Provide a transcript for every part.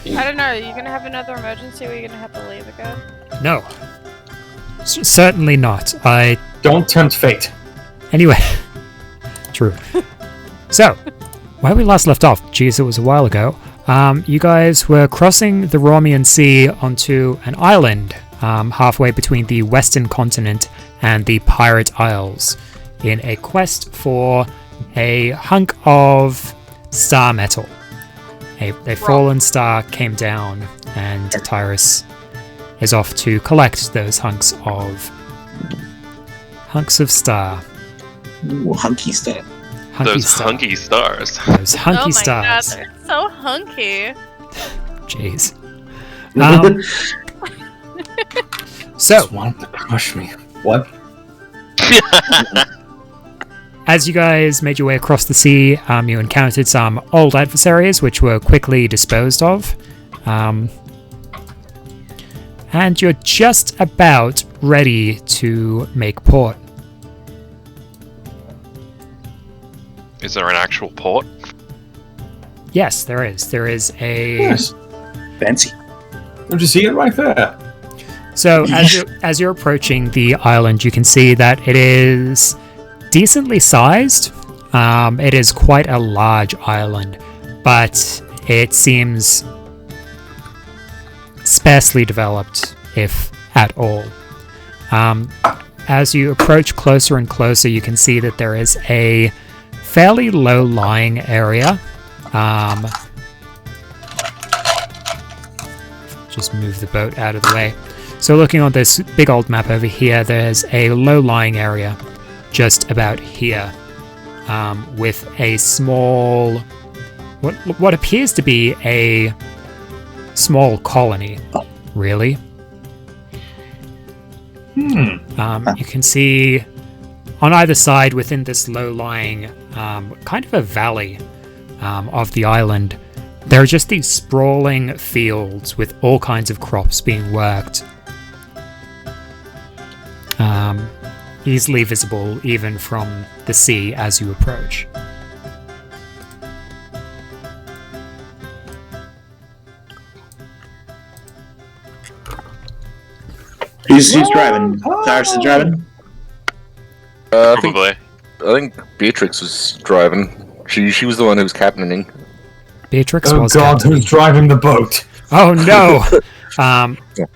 I don't know. Are you gonna have another emergency or are you gonna have to leave again? No. Certainly not. Don't tempt fate. Anyway. True. So, where we last left off, geez, it was a while ago, you guys were crossing the Romian Sea onto an island halfway between the Western continent and the Pirate Isles in a quest for a hunk of star metal. A fallen star came down, and Tyrus is off to collect those hunks of star. Ooh, hunky stuff. Those hunky stars. Those hunky oh my stars. God, they're so hunky. Jeez. So, Just wanted to crush me. What? as you guys made your way across the sea, you encountered some old adversaries, which were quickly disposed of. And you're just about ready to make port. Is there an actual port? Yes, there is. There is a... Yes. Fancy. Don't you see it right there? So, as you're approaching the island, you can see that it is decently sized. It is quite a large island, but it seems sparsely developed, if at all. As you approach closer and closer, you can see that there is a fairly low-lying area. Just move the boat out of the way. So looking on this big old map over here, there's a low-lying area just about here, with a small, what appears to be a small colony, really. You can see on either side within this low-lying, kind of a valley of the island, there are just these sprawling fields with all kinds of crops being worked. Easily visible even from the sea as you approach. Who's driving? Tyrus is driving? Probably. I think Beatrix was driving. She was the one who was captaining. Beatrix Oh was God, captain. who's driving the boat? Oh no!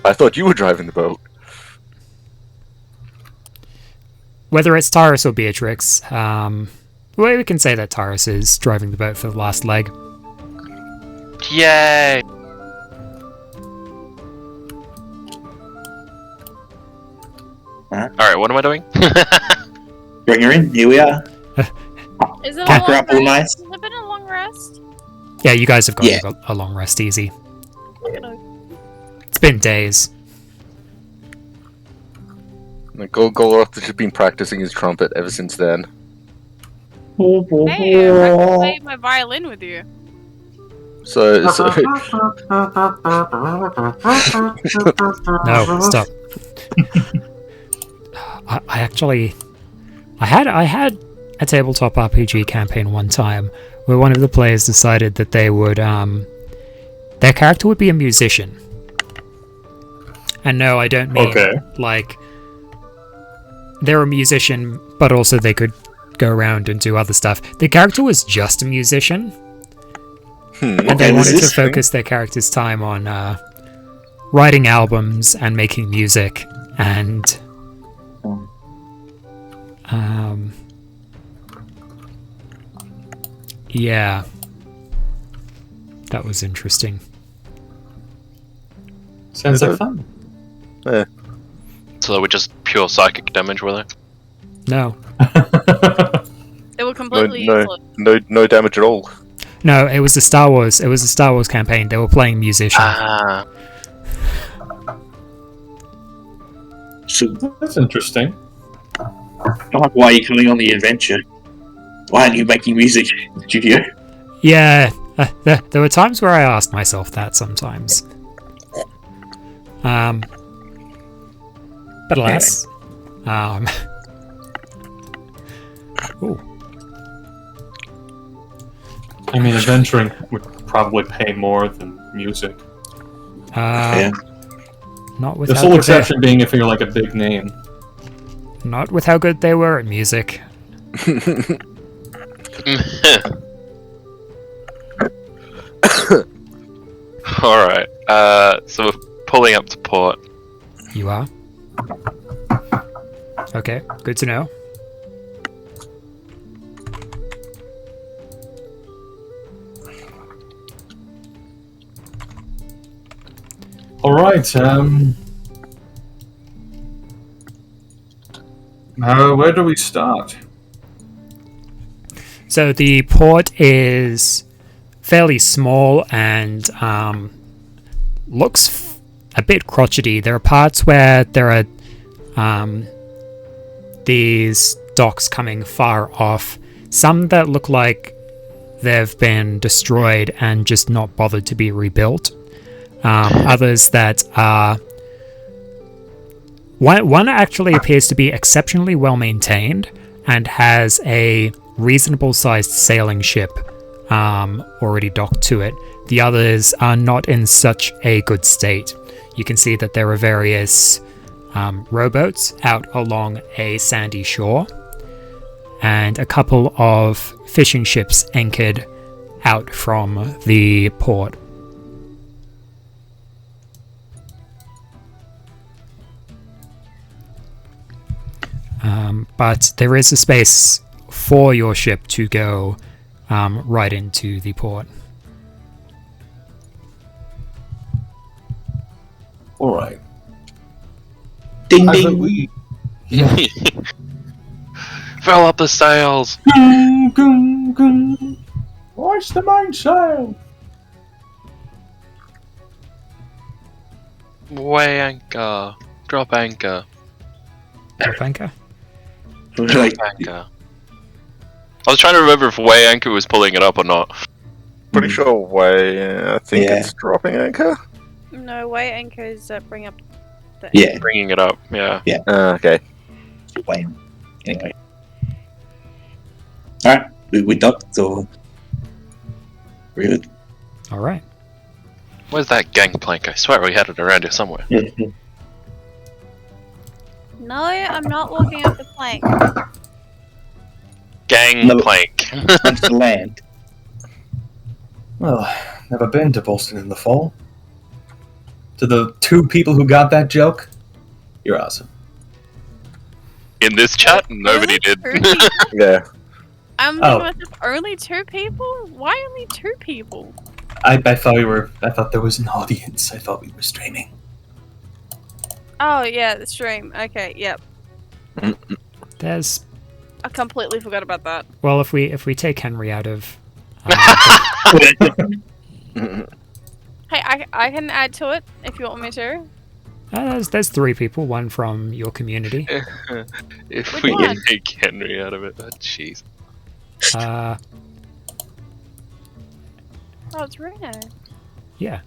I thought you were driving the boat. Whether it's Tyrus or Beatrix, well, we can say that Tyrus is driving the boat for the last leg. Yay! Alright, what am I doing? Bring her in. Here we are. Is it Pack a her long up all nice. rest? Has it been a long rest? Yeah, you guys have got Yeah. a long rest easy. Look at it. It's been days. Like, Golroth has just been practicing his trumpet ever since then. Hey, I'm back to play my violin with you. So No, stop. I had a tabletop RPG campaign one time where one of the players decided that they would, their character would be a musician. And no, I don't mean, like, they're a musician, but also they could go around and do other stuff. The character was just a musician, and they wanted to focus their character's time on writing albums and making music, and yeah, that was interesting. Sounds like fun. So they were just pure psychic damage, were they? No, They were completely useless. No damage at all. no, it was a Star Wars. It was a Star Wars campaign. They were playing musician. Ah. So, That's interesting. why are you coming on the adventure? Why aren't you making music in the studio? Yeah, there were times where I asked myself that sometimes. But alas, ooh, I mean, adventuring would probably pay more than music. Uh, Not with The how sole good exception being if you're like a big name. not with how good they were at music. Alright, so we're pulling up to port. You are? Okay, good to know. Alright, where do we start? So the port is fairly small and looks a bit crotchety. There are parts where there are these docks coming far off. Some that look like they've been destroyed and just not bothered to be rebuilt. Others that are... One actually appears to be exceptionally well maintained and has a reasonable sized sailing ship already docked to it. The others are not in such a good state. You can see that there are various rowboats out along a sandy shore and a couple of fishing ships anchored out from the port. But there is a space for your ship to go right into the port. Alright. Ding I ding. think we... Fill up the sails! Gung, gung, gung. Hoist the mainsail! Weigh anchor. Drop anchor. Drop anchor? Like, Anchor. I was trying to remember if weigh anchor was pulling it up or not. Pretty sure way. I think Yeah. it's dropping anchor. No, way anchors bring up the yeah. Bringing it up, yeah. Okay. Wait. Anyway. Alright, we docked, so we're good. Alright. Where's that gangplank? I swear we had it around here somewhere. No, I'm not looking at the plank. Gangplank. That's the land. Well, never been to Boston in the fall. To the two people who got that joke, you're awesome. In this chat, nobody did. Two people? Yeah. I'm Oh. thinking to myself, only 2 people? Why only 2 people? I thought there was an audience. I thought we were streaming. Oh yeah, the stream. Okay, yep. There's... I completely forgot about that. Well, if we take Henry out of... Hey, I can add to it if you want me to. there's 3 people, one from your community. If Which we one? can take Henry out of it, oh, jeez. Oh, it's Reno. Yeah.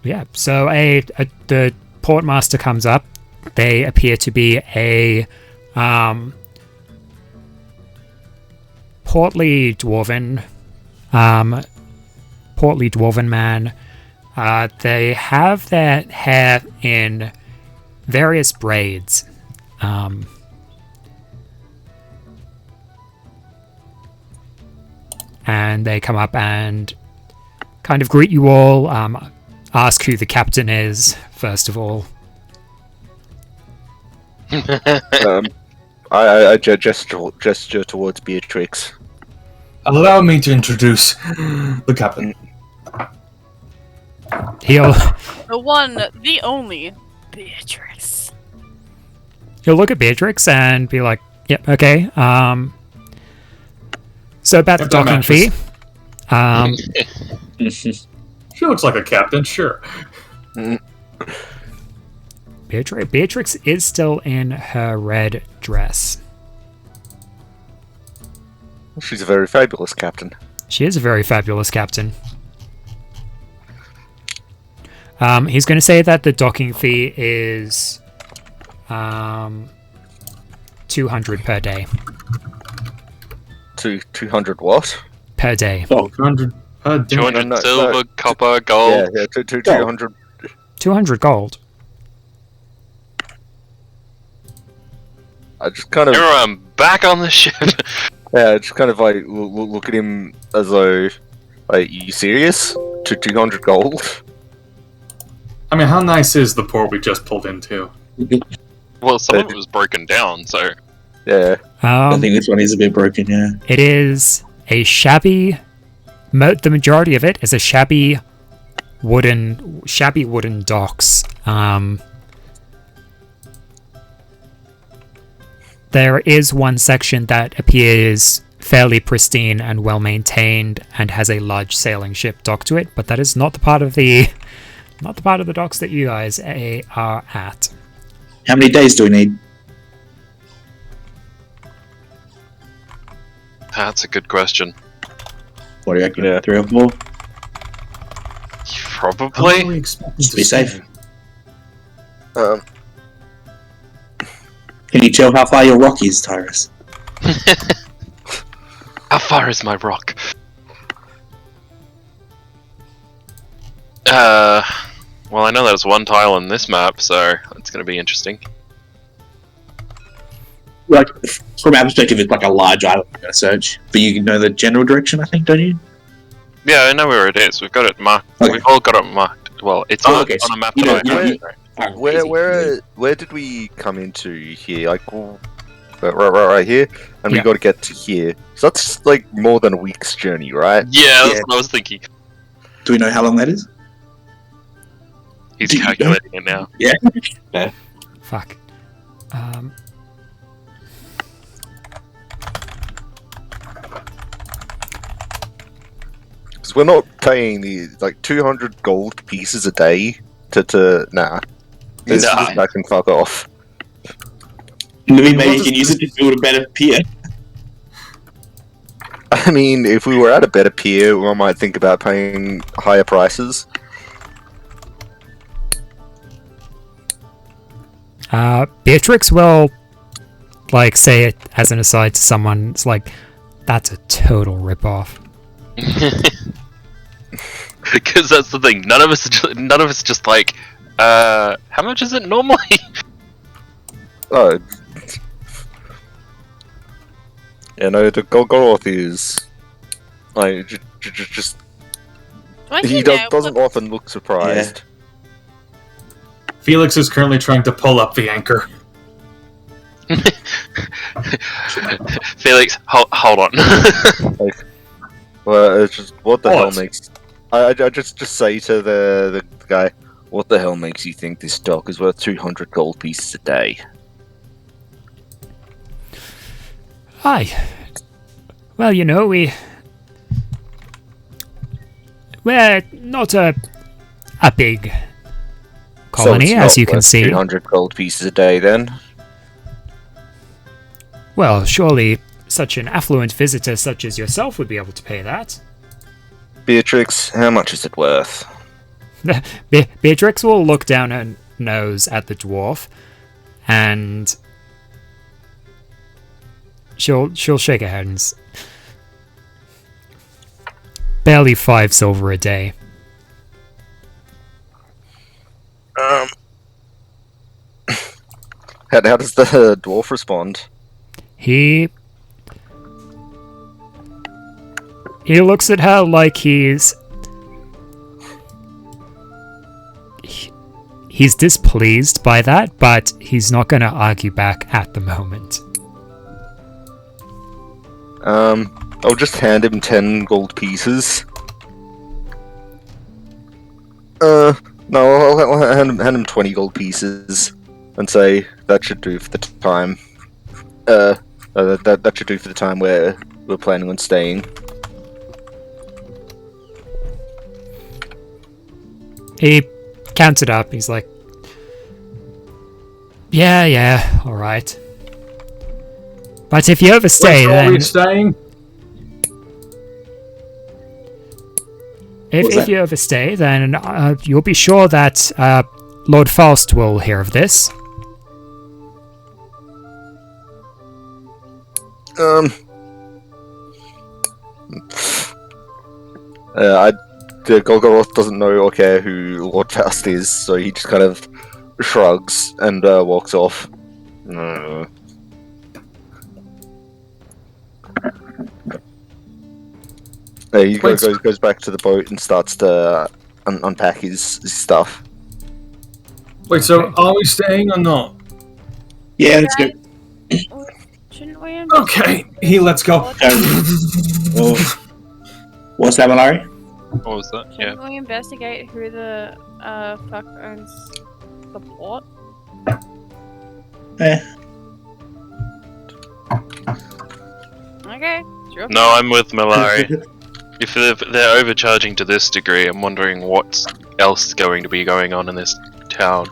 Yeah, so the portmaster comes up. They appear to be a portly dwarven man. They have their hair in various braids. And they come up and kind of greet you all, ask who the captain is, first of all. I gesture towards Beatrix. Allow me to introduce the captain. He'll The one, the only, Beatrice. look at Beatrix and be like, yep, okay. So about the If that docking fee. She looks like a captain, sure. Beatrix is still in her red dress. She's a very fabulous captain. She is a very fabulous captain. He's going to say that the docking fee is 200 per day. 200 what? Per day. 200 per day. 200 no, silver, no. copper, gold. Yeah, 200. 200 gold. I just kind of Everyone, back on the ship. yeah, just kind of like look at him as though, like, you serious? To 200 gold? I mean, how nice is the port we just pulled into? Well, some of it was broken down, so Yeah. I think this one is a bit broken, yeah. It is a shabby. The majority of it is a shabby wooden docks. There is one section that appears fairly pristine and well maintained and has a large sailing ship docked to it, but that is not the part of the docks that you guys are at. How many days do we need? that's a good question. What do you reckon? Yeah. 3 or 4? How long are we Probably. expecting Just to be stay? safe. Can you tell how far your rock is, Tyrus? How far is my rock? Well, I know there's one tile on this map, so it's going to be interesting. Like, from our perspective, it's like a large island we're going to search. But you know the general direction, I think, don't you? Yeah, I know where it is. We've got it marked. Okay. We've all got it marked. Well, it's Oh, all okay, on a map you know, that I you know, have. Alright, Where easy. where did we come into here? Like right here, and Yeah. we got to get to here. So that's like more than a week's journey, right? Yeah, that's Yeah. what I was thinking. Do we know how long that is? He's Do you know? calculating it now. Fuck. Because we're not paying the like 200 gold pieces a day to nah. This Nah. I can fuck off. Maybe What you does can use it to build a better pier. I mean, if we were at a better pier, we might think about paying higher prices. Beatrix will, like, say it as an aside to someone. It's like, that's a total ripoff. Because that's the thing. None of us just like, how much is it normally? Oh. Yeah, no, the Golgoth is like just Don't he you know doesn't what- often look surprised. Felix is currently trying to pull up the anchor. Felix, hold on. Well, it's just what the hell What? makes I just say to the guy, what the hell makes you think this dock is worth 200 gold pieces a day? Aye. Well, you know, we're not a big colony, so it's as not you can worth see. 200 gold pieces a day then. Well, surely such an affluent visitor such as yourself would be able to pay that. Beatrix, how much is it worth? Beatrix will look down her nose at the dwarf, and she'll shake her head and barely 5 silver a day. How does the dwarf respond? He looks at her like he's displeased by that, but he's not going to argue back at the moment. I'll just hand him 10 gold pieces. No, I'll hand him 20 gold pieces and say that should do for the time. That should do for the time we're planning on staying. He counts it up. He's like, yeah, all right. But if you overstay, Where are then we staying? if you overstay, then you'll be sure that Lord Faust will hear of this. Golgoroth doesn't know or care who Lord Faust is, so he just kind of shrugs and walks off. He goes back to the boat and starts to unpack his stuff. Wait, so are we staying or not? Yeah, let's go. Shouldn't we? Okay, let's go. What's that, Malari? What was that? Yeah. Shouldn't we investigate who the fuck owns the port? Okay. Sure. No, I'm with Malari. If they're overcharging to this degree, I'm wondering what's else going to be going on in this town.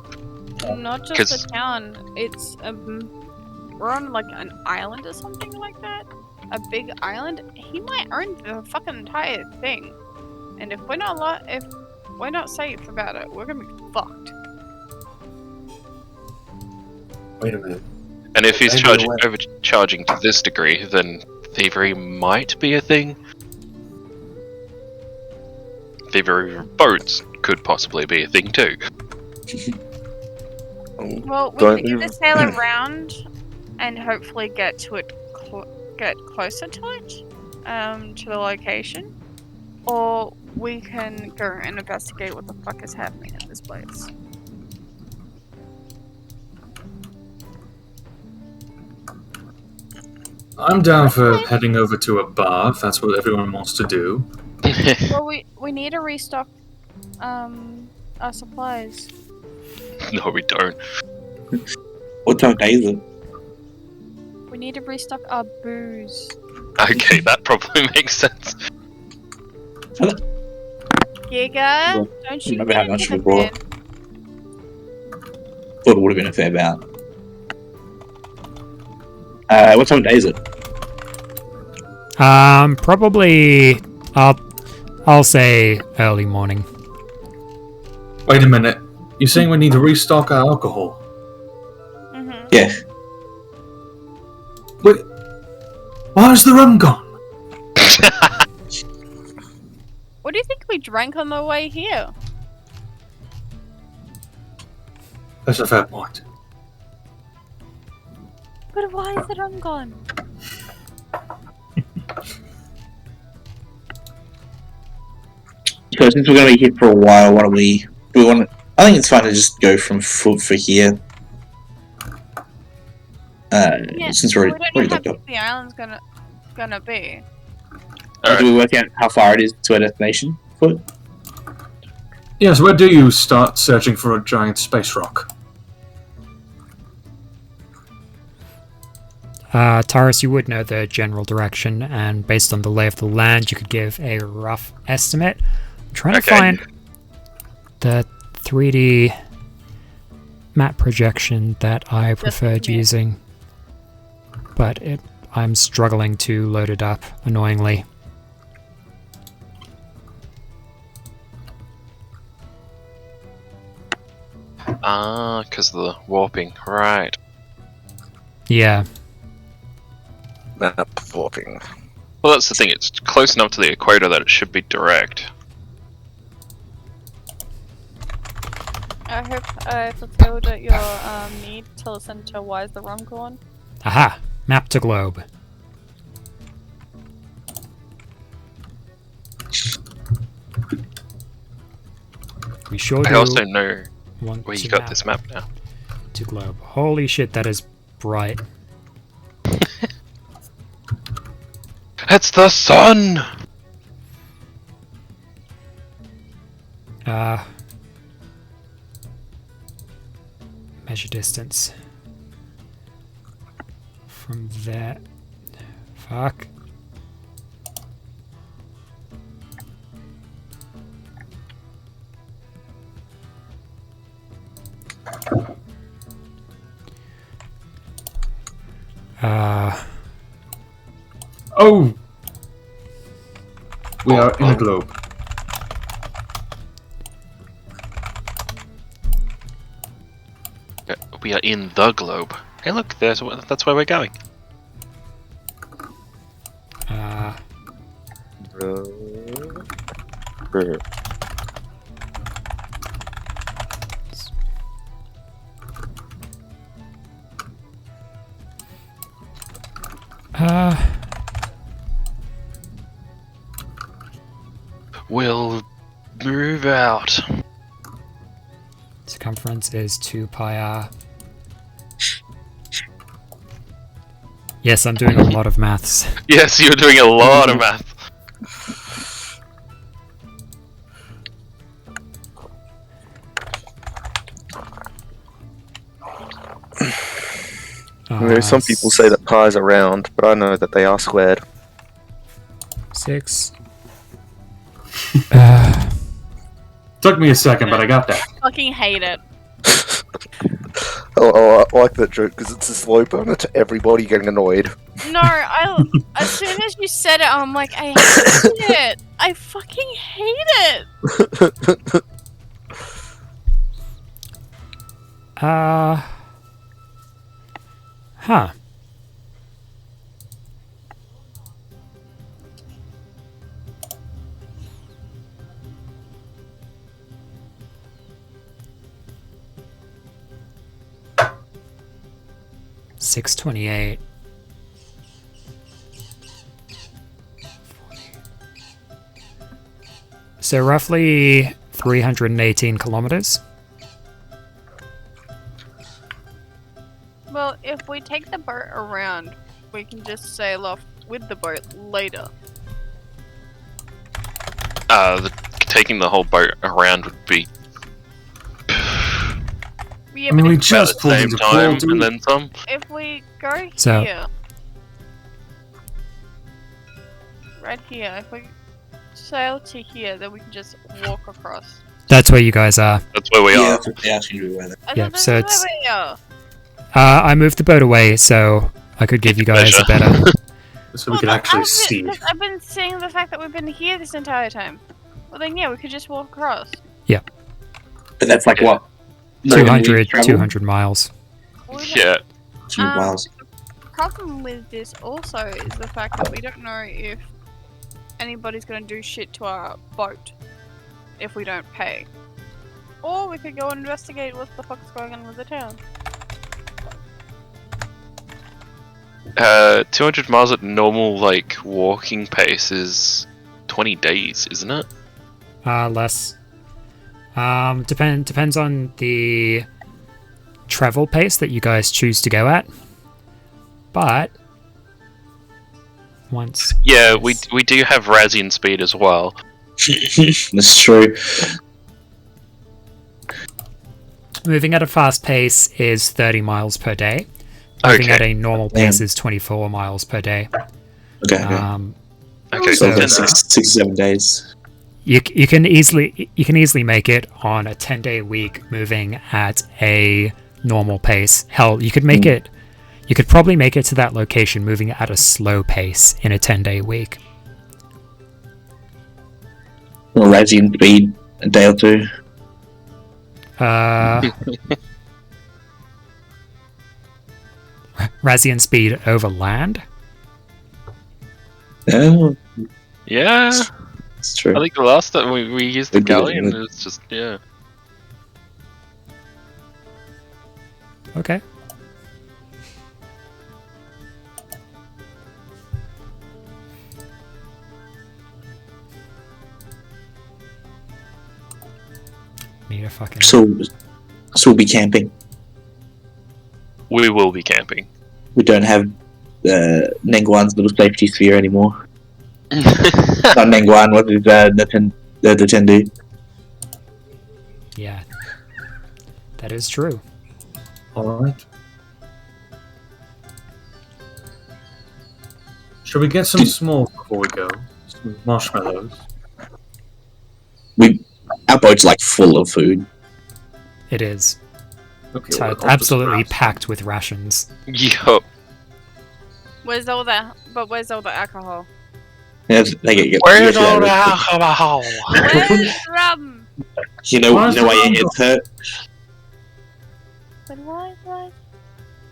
Not just the town. It's we're on like an island or something like that. A big island. He might own the fucking entire thing. And if we're not safe about it, we're gonna be fucked. Wait a minute. And if he's overcharging to this degree, then thievery might be a thing. Thievery of boats could possibly be a thing too. Well, we can either sail around and hopefully get to it, get closer to it, to the location, or we can go and investigate what the fuck is happening in this place. I'm down for heading over to a bar if that's what everyone wants to do. Well, we need to restock our supplies. No, we don't. What time of day is it? We need to restock our booze. Okay, that probably makes sense. Giga, don't you Remember how get much into we the bought? bin. Thought it would have been a fair amount. What time of day is it? Probably I'll say early morning. Wait a minute. You're saying we need to restock our alcohol? Mm-hmm. Yeah. Wait. Where's the rum gone? What do you think we drank on the way here? That's a fair point. But why is the rum gone? So since we're going to be here for a while, what do we want? I think it's fine to just go from foot for here. Since we're we don't know already how locked up. big the island's gonna be. Alright. Do we work out how far it is to our destination? Foot. Yes, where do you start searching for a giant space rock? Taurus, you would know the general direction, and based on the lay of the land, you could give a rough estimate. I'm trying to find the 3D map projection that I preferred using, but I'm struggling to load it up, annoyingly. Ah, because of the warping, right. Yeah. Map warping. Well, that's the thing, it's close enough to the equator that it should be direct. I hope I fulfilled your need to listen to Why is the Rum Gone? Aha! Map to globe. We sure do I also know want where you to got map this map now. to globe. Holy shit, that is bright. It's the sun! Measure distance. From there. Fuck. Oh! We are in a globe. We are in the globe. Hey look, that's where we're going. We'll move out. Circumference is 2 pi r. Yes, I'm doing a lot of maths. Yes, you're doing a lot of math. Some people say that pies are round, but I know that they are squared. 6. Took me a second, but I got that. I fucking hate it. I like that joke because it's a slow burner to everybody getting annoyed. No, as soon as you said it, I'm like, I hate it. I fucking hate it. Huh. $6.28. So roughly 318 kilometers. Well, if we take the boat around, we can just sail off with the boat later. Taking the whole boat around would be Yeah, I mean, but we if, just about pulled the same into time port, and then some. if we go So- here, right here, if we sail to here, then we can just walk across. That's where you guys are. That's where we Yeah, are. that's what they actually do weather. I Yeah, thought this so is it's- where we are. I moved the boat away so I could give you guys a Pleasure. better... so we can actually see. Because I've been seeing the fact that we've been here this entire time. Well then, yeah, we could just walk across. But that's like what? 200 miles. Well, Yeah. 200 miles. problem with this also is the fact that we don't know if anybody's gonna do shit to our boat if we don't pay. Or we could go and investigate what the fuck's going on with the town. 200 miles at normal, like, walking pace is 20 days, isn't it? Less. Depends on the travel pace that you guys choose to go at. But once Yeah, we do have Razzian speed as well. That's true. moving at a fast pace is 30 miles per day. Moving at a normal pace is 24 miles per day. Okay. Okay, So So- that's 6 or 7 days. You can easily make it on a 10-day week moving at a normal pace. Hell, you could make it. You could probably make it to that location moving at a slow pace in a 10-day week. Or Razzian speed a day or two. Razzian speed over land. Oh, Yeah, it's true. I think the last time we used the We did it, galleon, but- it was just, yeah. Okay. Need a fucking. So we'll be camping. We will be camping. We don't have Nengguan's little safety sphere anymore. Not Nengguan, what is the Tendu? Yeah. That is true. Alright. Should we get some s'mores before we go? Some marshmallows. Our boat's like full of food. It is. Okay, It's well, I'll absolutely just grab packed with rations. Yup. Where's all the alcohol? Yeah, they get Where's you all the know, alcohol? Where's the rum? You know Where's why the your rum? head's hurt? But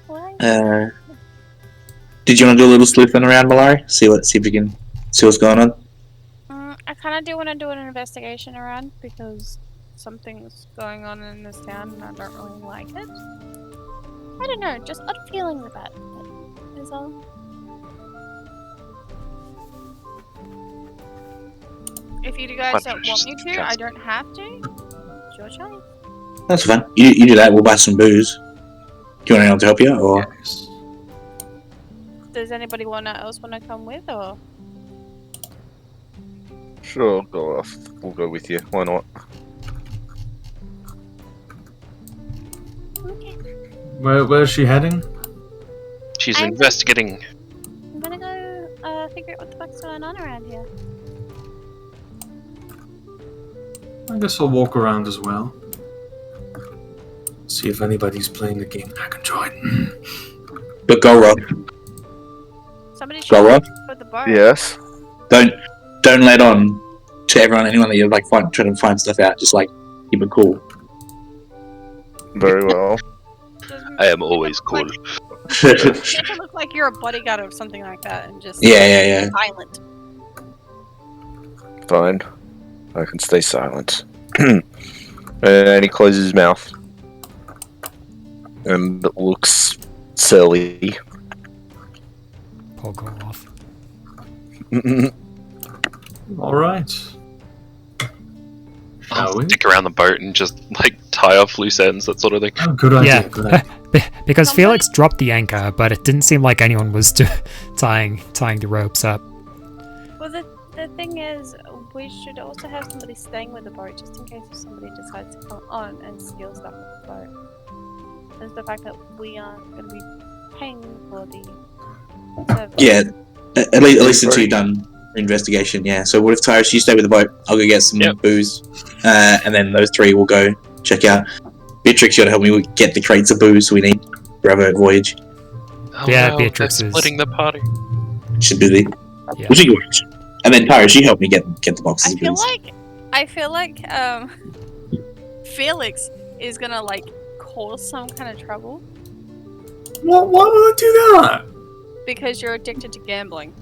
why? Did you want to do a little sleuthing around, Malari? See if you can see what's going on. kind of do want to do an investigation around because something's going on in this town and I don't really like it. I don't know, just odd feelings about it is all. If you guys don't want me to, I don't have to. It's your choice. That's fine. You do that. We'll buy some booze. Do you want anyone to help you, or? Yes. Does anybody else want to come with, or? Sure, go off. We'll go with you. Why not? Okay. Where's she heading? She's I'm- investigating. I'm gonna go figure out what the fuck's going on around here. I guess I'll walk around as well. See if anybody's playing the game. I can join. But go, Rob. Somebody should Go, Rob. for the bar. Yes. Don't let on to anyone that you're like trying to find stuff out. Just like keep it cool. Very well. I am always cool. You have to look like you're a bodyguard or something like that, and just Yeah. silent. Fine. I can stay silent. And he closes his mouth. And looks surly. I'll go off. All right. Shall I'll we? stick around the boat and just like tie off loose ends, that sort of thing. Oh, good idea. Yeah. Good idea. Because Somebody- Felix dropped the anchor, but it didn't seem like anyone was tying the ropes up. Well, the thing is, we should also have somebody staying with the boat just in case if somebody decides to come on and steal stuff with the boat. There's the fact that we aren't going to be paying for the service. Yeah. At least until you've done the investigation. Yeah. So what if Tyrus, you stay with the boat? I'll go get some booze, and then those three will go check out. Beatrix, you gotta help me get the crates of booze we need for our voyage. Oh, Yeah, no, Beatrix they're is- splitting the party. Should be the. Yeah. We'll take your watch. And then Tyrus, you help me get the boxes of booze. I feel like Felix is gonna like cause some kind of trouble Why would I do that? because you're addicted to gambling.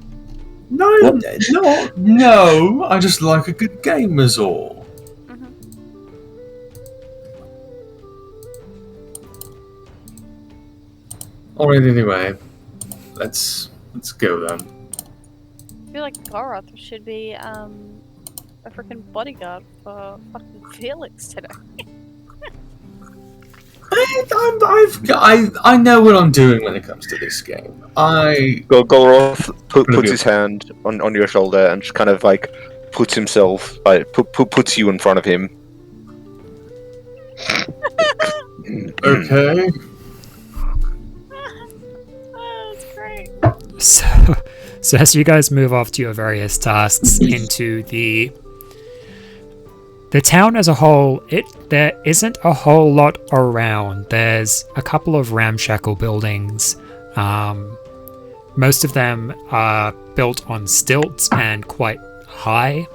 No, What? no. I just like a good game, is all. Mhm. All right. Anyway, let's go then. I feel like Goroth should be a freaking bodyguard for fucking Felix today. I know what I'm doing when it comes to this game. Golroth puts his hand on your shoulder and just kind of like puts himself, puts you in front of him. Okay. Oh, that's great. So as you guys move off to your various tasks into the town as a whole, there isn't a whole lot around. There's a couple of ramshackle buildings. Most of them are built on stilts and quite high.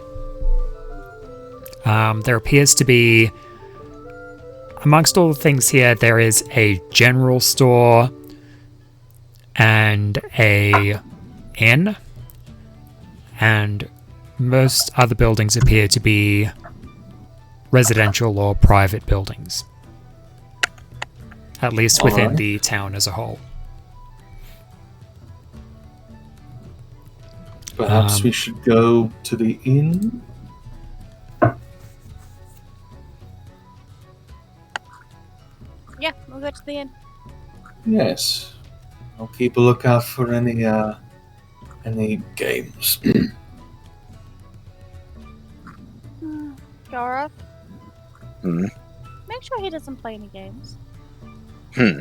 There appears to be, amongst all the things here, there is a general store and a inn, and most other buildings appear to be residential or private buildings, at least within Alright. the town as a whole. Perhaps we should go to the inn. Yeah, we'll go to the inn. Yes. I'll keep a lookout for any games. Goroth, Hmm. make sure he doesn't play any games. Hmm.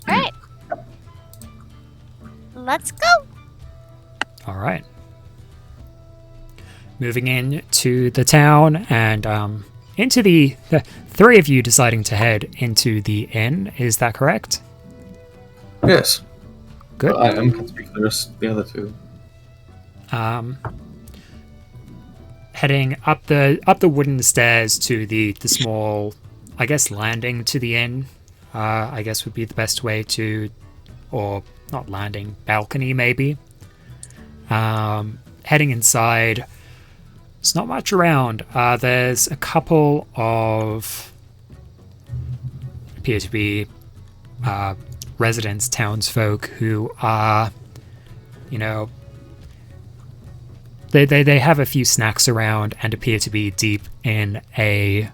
Alright. Let's go. All right. Moving in to the town and into the three of you deciding to head into the inn. Is that correct? Yes. Good. I am can speak for the other two. Heading up the wooden stairs to the small, I guess, landing to the inn. I guess would be the best way to or not landing, balcony maybe. Heading inside, there's not much around. There's a couple of appear to be residents, townsfolk who are, you know, they have a few snacks around and appear to be deep in a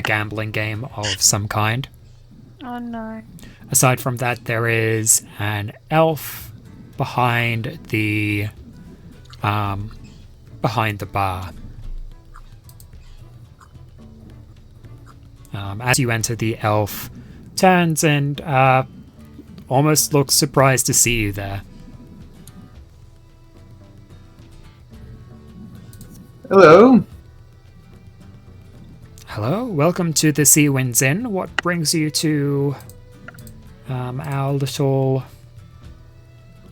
gambling game of some kind. Oh no. Aside from that, there is an elf behind the bar. As you enter, the elf turns and almost looks surprised to see you there. Hello. Hello, welcome to the Sea Winds Inn. What brings you to our little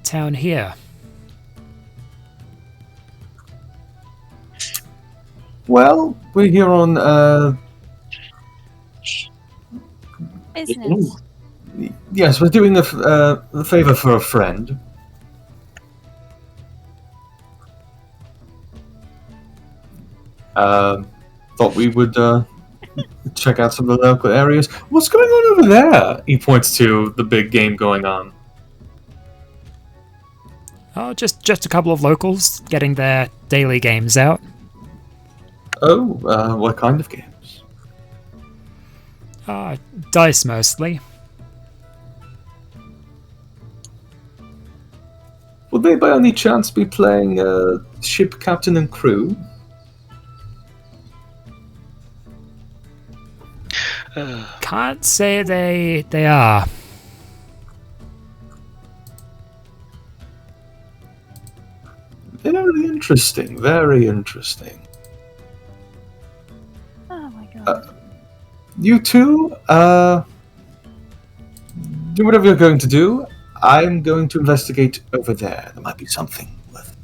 town here? Well, we're here on Business. yes, we're doing a favor for a friend. Thought we would check out some of the local areas. What's going on over there? He points to the big game going on. Oh, just a couple of locals getting their daily games out. Oh, what kind of games? Dice mostly. Would they by any chance be playing Ship Captain and Crew? Can't say they are. Very interesting, very interesting. Oh my god. You two, do whatever you're going to do. I'm going to investigate over there. There might be something worth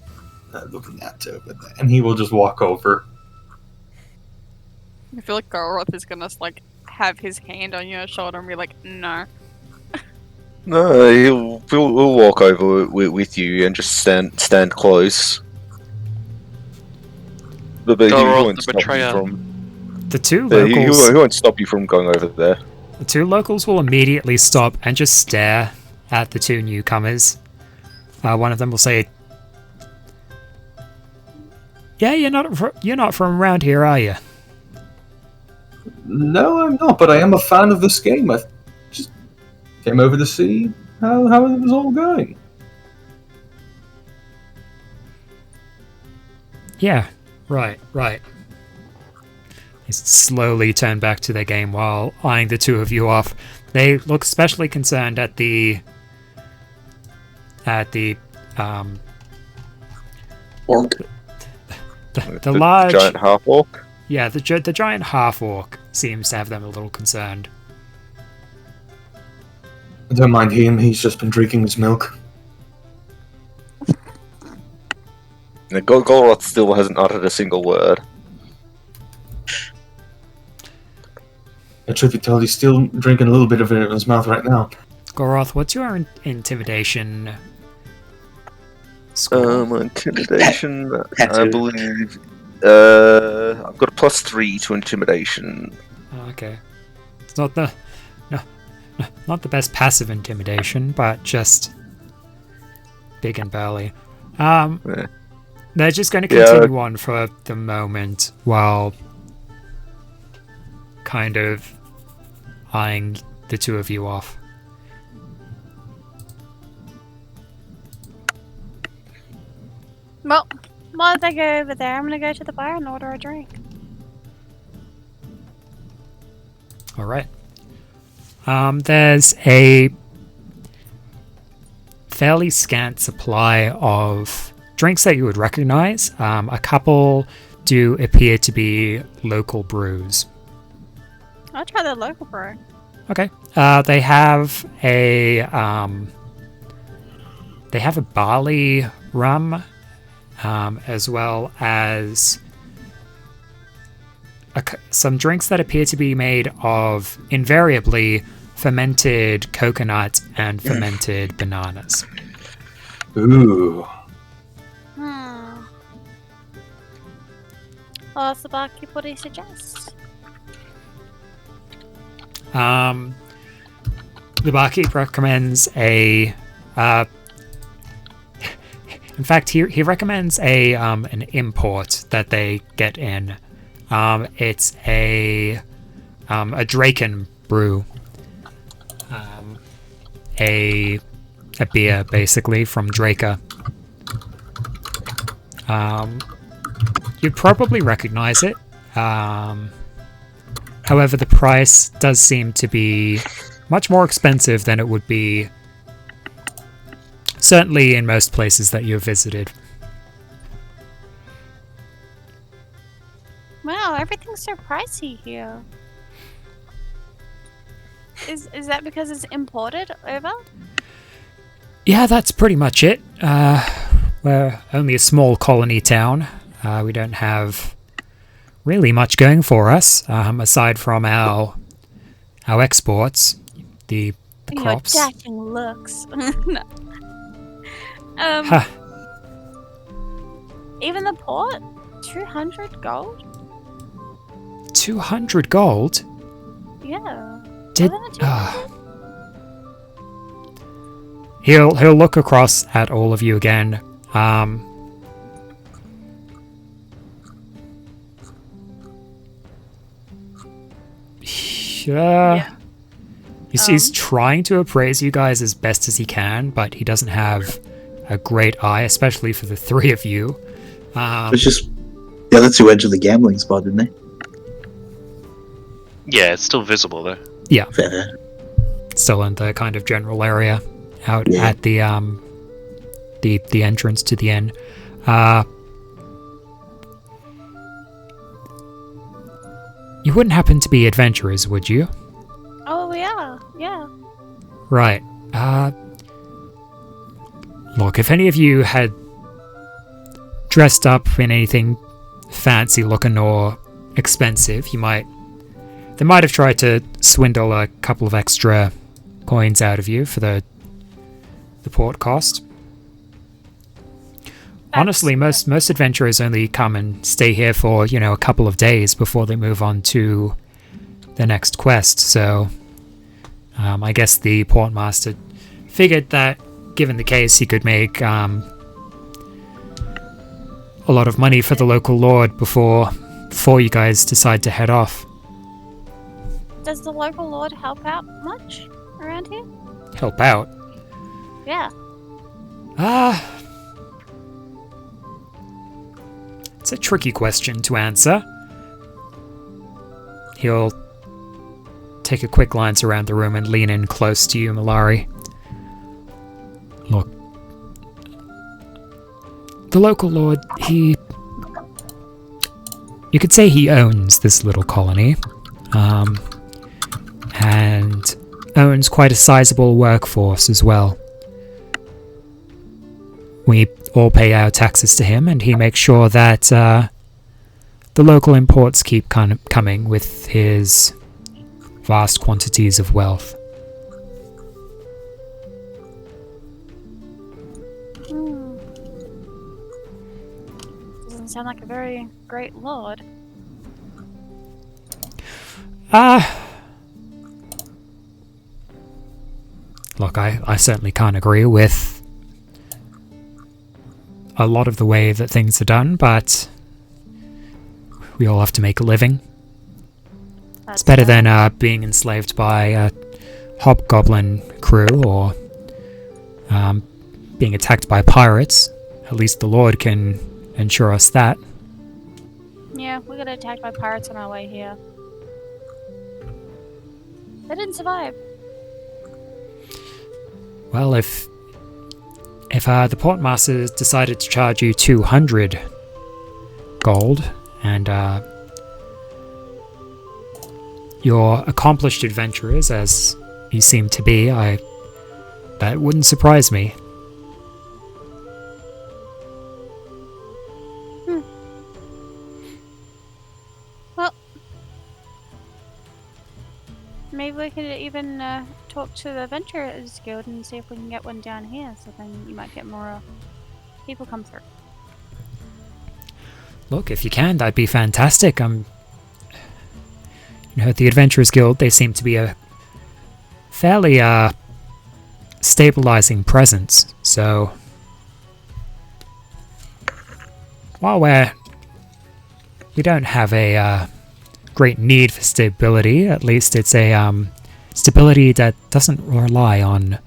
looking at over there. And he will just walk over. I feel like Goroth is gonna like have his hand on your shoulder and be like, no. No, we'll walk over with you and just stand close. But he won't stop you from. The two He locals. won't stop you from going over there. The two locals will immediately stop and just stare at the two newcomers. One of them will say, "Yeah, you're not from around here, are you?" No, I'm not, but I am a fan of this game. I just came over to see how it was all going. Yeah, right. They slowly turn back to their game while eyeing the two of you off. They look especially concerned at the Orc. the large giant half orc. Yeah, the giant half orc seems to have them a little concerned. Don't mind him, he's just been drinking his milk. Golroth still hasn't uttered a single word. Truth be told, he's still drinking a little bit of it in his mouth right now. Goroth, what's your intimidation score? My intimidation, I believe. I've got a +3 to intimidation. Oh, okay. It's not the not the best passive intimidation, but just big and burly. Yeah. They're just going to continue on for the moment while kind of eyeing the two of you off. Well, while they go over there, I'm gonna go to the bar and order a drink. All right. There's a fairly scant supply of drinks that you would recognize. A couple do appear to be local brews. I'll try the local brew. Okay. They have a barley rum, as well as some drinks that appear to be made of invariably fermented coconut and fermented bananas. Ooh. Well, that's the barkeep. What do you suggest? The barkeep recommends a. In fact, he recommends an import that they get in. It's a Draken brew. A beer basically from Draker. You'd probably recognize it. However, the price does seem to be much more expensive than it would be certainly in most places that you've visited. Wow, everything's so pricey here. Is that because it's imported over? Yeah, that's pretty much it. We're only a small colony town. We don't have really much going for us, aside from our exports, the crops. Your dashing looks. No. Huh. Even the port, 200 gold. 200 gold? Yeah. Did More than 200? He'll look across at all of you again. Yeah. He's trying to appraise you guys as best as he can, but he doesn't have a great eye, especially for the three of you. It's just the other two edge of the gambling spot, didn't they? Yeah, it's still visible though. Yeah, Fair. still in the kind of general area out Yeah. at the entrance to the inn. You wouldn't happen to be adventurers, would you? Oh, yeah. Yeah. Right. Look, if any of you had dressed up in anything fancy looking or expensive, they might have tried to swindle a couple of extra coins out of you for the port cost. Honestly, most adventurers only come and stay here for, a couple of days before they move on to the next quest, so I guess the portmaster figured that, given the case, he could make a lot of money for the local lord before you guys decide to head off. Does the local lord help out much around here? Help out? Yeah. It's a tricky question to answer. He'll take a quick glance around the room and lean in close to you, Malari. Look, the local lord, you could say he owns this little colony, and owns quite a sizable workforce as well. We all pay our taxes to him, and he makes sure that the local imports keep kind of coming with his vast quantities of wealth. Doesn't sound like a very great lord. Look, I certainly can't agree with a lot of the way that things are done, but we all have to make a living. It's better than being enslaved by a hobgoblin crew or being attacked by pirates. At least the Lord can ensure us that. Yeah, we got attacked by pirates on our way here. They didn't survive. Well, if the portmaster decided to charge you 200 gold, and you're accomplished adventurers, as you seem to be, that wouldn't surprise me. Well, maybe we could even talk to the Adventurers Guild and see if we can get one down here, so then you might get more people come through. Look, if you can, that'd be fantastic. You know, the Adventurers Guild, they seem to be a fairly stabilizing presence, so while we don't have a great need for stability, at least it's a stability that doesn't rely on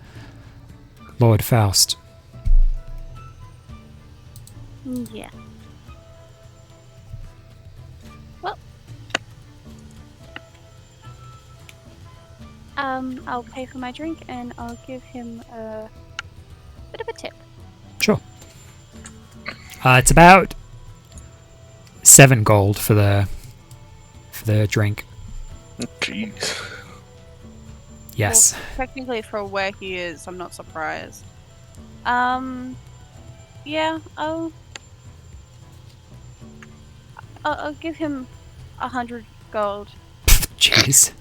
Lord Faust. Yeah. Well, I'll pay for my drink and I'll give him a bit of a tip. Sure. It's about 7 gold for the drink. Jeez. Yes. Well, technically, for where he is, I'm not surprised. Yeah, I'll give him 100 gold. Jeez.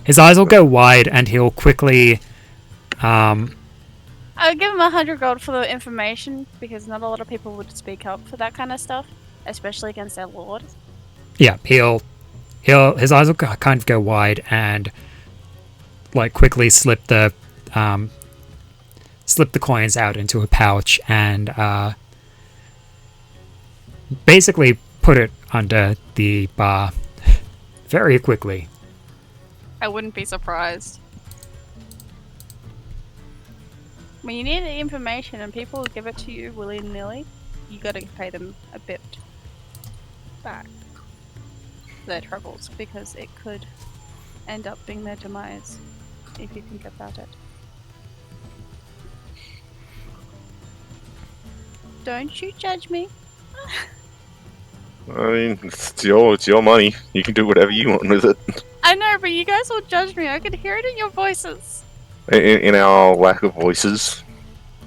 His eyes will go wide and he'll quickly I'll give him 100 gold for the information, because not a lot of people would speak up for that kind of stuff, especially against their lord. yeah, his eyes will kind of go wide and like quickly slip the coins out into a pouch and basically put it under the bar very quickly. I wouldn't be surprised. When you need the information and people will give it to you willy-nilly, you gotta pay them a bit back for their troubles, because it could end up being their demise if you think about it. Don't you judge me. I mean, it's your money. You can do whatever you want with it. I know, but you guys will judge me. I can hear it in your voices. In our lack of voices.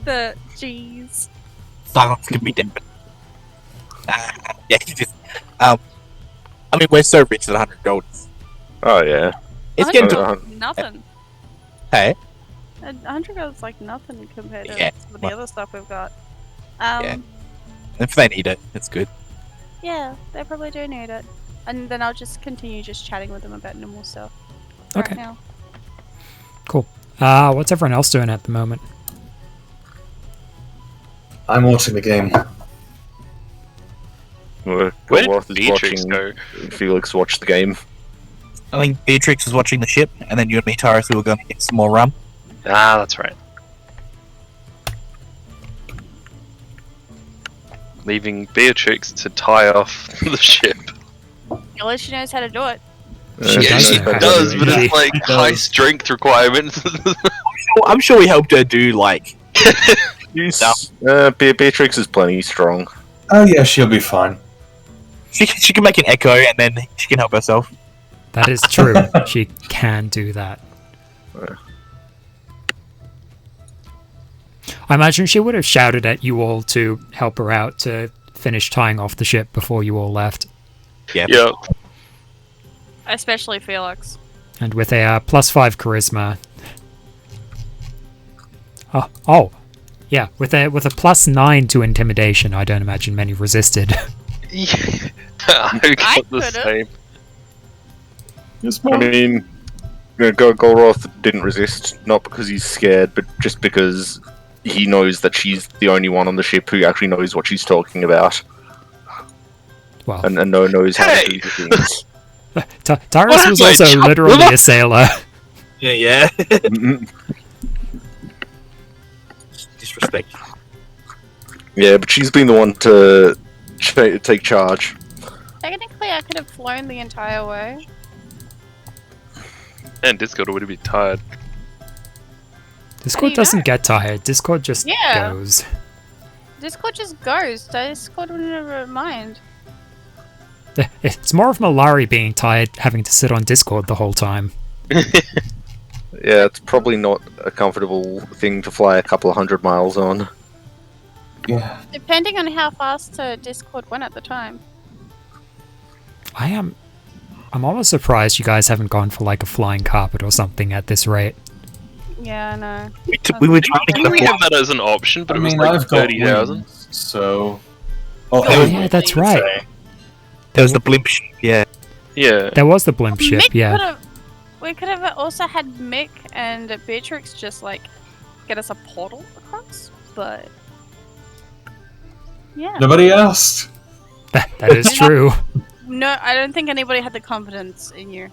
The jeez. Silence can be deafening. Yeah, just, I mean, we're so rich that 100 gold is... Oh, yeah. It's getting to... Nothing. Hey? 100 gold is like nothing compared to Yeah, some of the other stuff we've got. Yeah. If they need it, it's good. Yeah, they probably do need it. And then I'll just continue just chatting with them about normal stuff. Okay. Right now. Cool. What's everyone else doing at the moment? I'm watching the game. Where Golroth did is Beatrix watching go? Felix watch the game. I think Beatrix was watching the ship, and then you and me, Tyrus, we were going to get some more rum. Ah, that's right. Leaving Beatrix to tie off the ship. At least she knows how to do it. She Yeah, does she know how to does, do but it. it's like high strength requirements. I'm sure we helped her do, like, new stuff. Beatrix is plenty strong. Oh yeah, she'll be fine. She can make an echo, and then she can help herself. That is true. She can do that. I imagine she would have shouted at you all to help her out to finish tying off the ship before you all left. Yeah. Yep. Especially Felix. And with a +5 charisma. Yeah, with a +9 to intimidation, I don't imagine many resisted. I got the could've. same. I mean, Golroth didn't resist, not because he's scared, but just because he knows that she's the only one on the ship who actually knows what she's talking about. Well, And knows how to do the things. Tyrus was also literally a sailor. Yeah. Mm-mm. Disrespect. Yeah, but she's been the one to take charge. Technically, I could have flown the entire way. And Discord would have been tired. Discord you doesn't know. get tired. Discord just Yeah. goes. Discord just goes. Discord would never mind. It's more of Malari being tired having to sit on Discord the whole time. Yeah, it's probably not a comfortable thing to fly a couple of 100 miles on. Yeah. Depending on how fast Discord went at the time. I am. I'm almost surprised you guys haven't gone for like a flying carpet or something at this rate. Yeah, I know. We were trying to Didn't we get have that as an option, but I it was mean, like I've got 30,000? wings, so. Oh, there yeah, was that's wings, right. say. There was the blimp ship, yeah. Yeah. There was the blimp ship, yeah. We could have also had Mick and Beatrix just like get us a portal across, but yeah. Nobody asked. That is true. No, I don't think anybody had the confidence in you.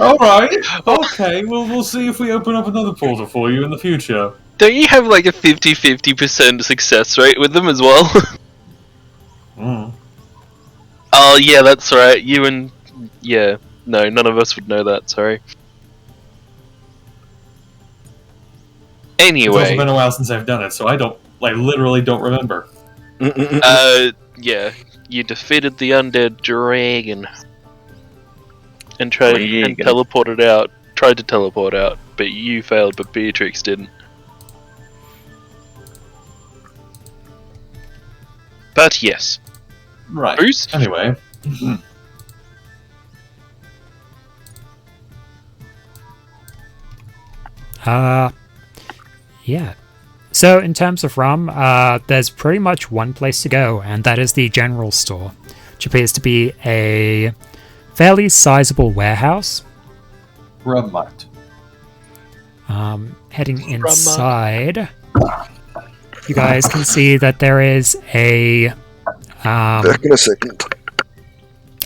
All right. Okay. We'll see if we open up another portal for you in the future. Don't you have like a 50-50% success rate with them as well? Mm. Oh yeah, that's right. You and yeah, no, none of us would know that. Sorry. It's also Anyway, been a while since I've done it, so I literally don't remember. yeah, you defeated the undead dragon and tried and teleported out. Tried to teleport out, but you failed. But Beatrix didn't. But yes, Right. Bruce. Anyway. Yeah. So in terms of rum, there's pretty much one place to go, and that is the general store, which appears to be a fairly sizable warehouse. Rum Mart. Heading inside, you guys can see that there is a... Back in a second.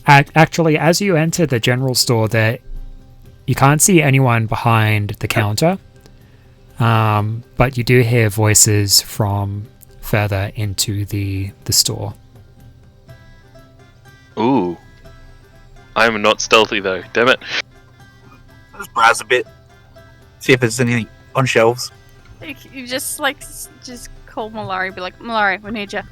Actually, as you enter the general store, there you can't see anyone behind the counter, but you do hear voices from further into the store. Ooh, I'm not stealthy though. Damn it. Let's browse a bit. See if there's anything on shelves. You just call Malari, be like, Malari, we need you.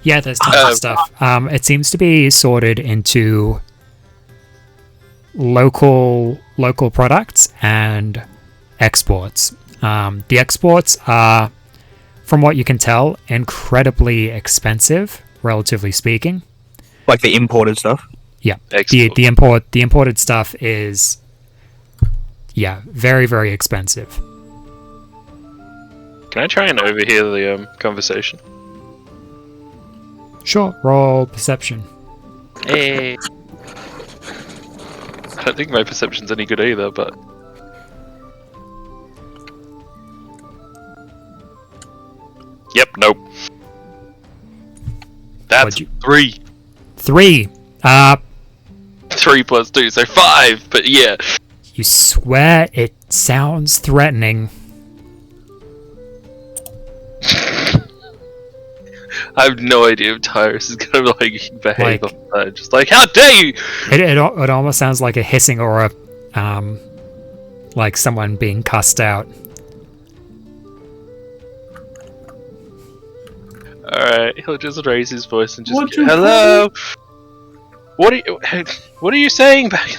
Yeah, there's tons of stuff. It seems to be sorted into local products and exports. The exports are, from what you can tell, incredibly expensive, relatively speaking. Like the imported stuff? Yeah. Export. The imported stuff is, yeah, very, very expensive. Can I try and overhear the conversation? Sure, roll perception. Hey. I don't think my perception's any good either, but... Yep, nope. That's 3. 3. 3 plus 2, so 5, but yeah. You swear it sounds threatening. I have no idea if Tyrus is gonna behave on that. Just like, how dare you! It almost sounds like a hissing or a like someone being cussed out. Alright, he'll just raise his voice and just What'd you hello. What are you saying back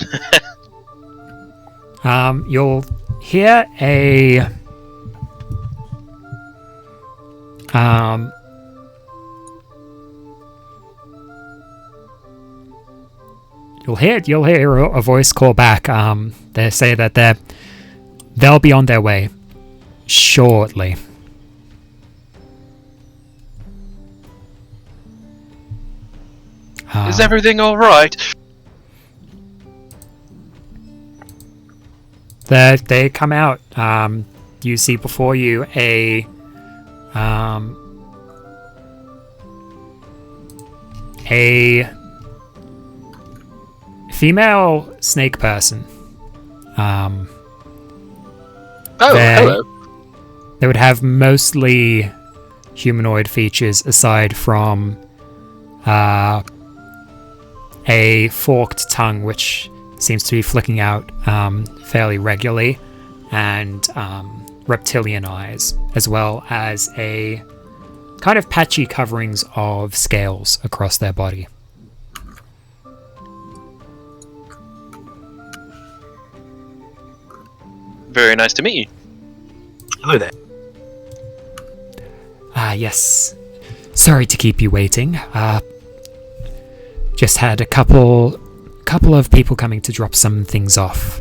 there? You'll hear a You'll hear a voice call back. They say that they'll be on their way shortly. Is everything alright? They come out. You see before you a female snake person. Hello. They would have mostly humanoid features aside from a forked tongue which seems to be flicking out fairly regularly, and reptilian eyes, as well as a kind of patchy coverings of scales across their body. Very nice to meet you. Hello there. Yes. Sorry to keep you waiting. just had a couple of people coming to drop some things off.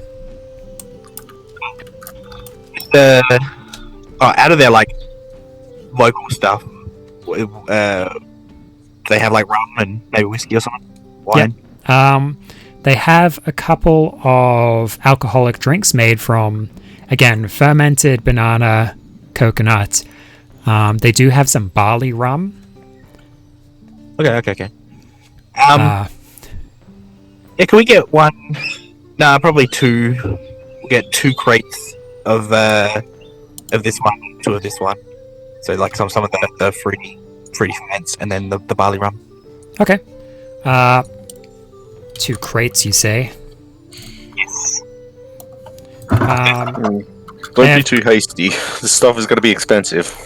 Out of their like local stuff, they have like rum and maybe whiskey or something. Wine. Yep. They have a couple of alcoholic drinks made from, again, fermented banana, coconut. They do have some barley rum. Okay. Yeah, can we get one? Nah, probably two. We'll get 2 crates of this one, 2 of this one. So like some of the fruity ferments, and then the barley rum. Okay. 2 crates, you say? Yes. Don't be too hasty. The stuff is going to be expensive.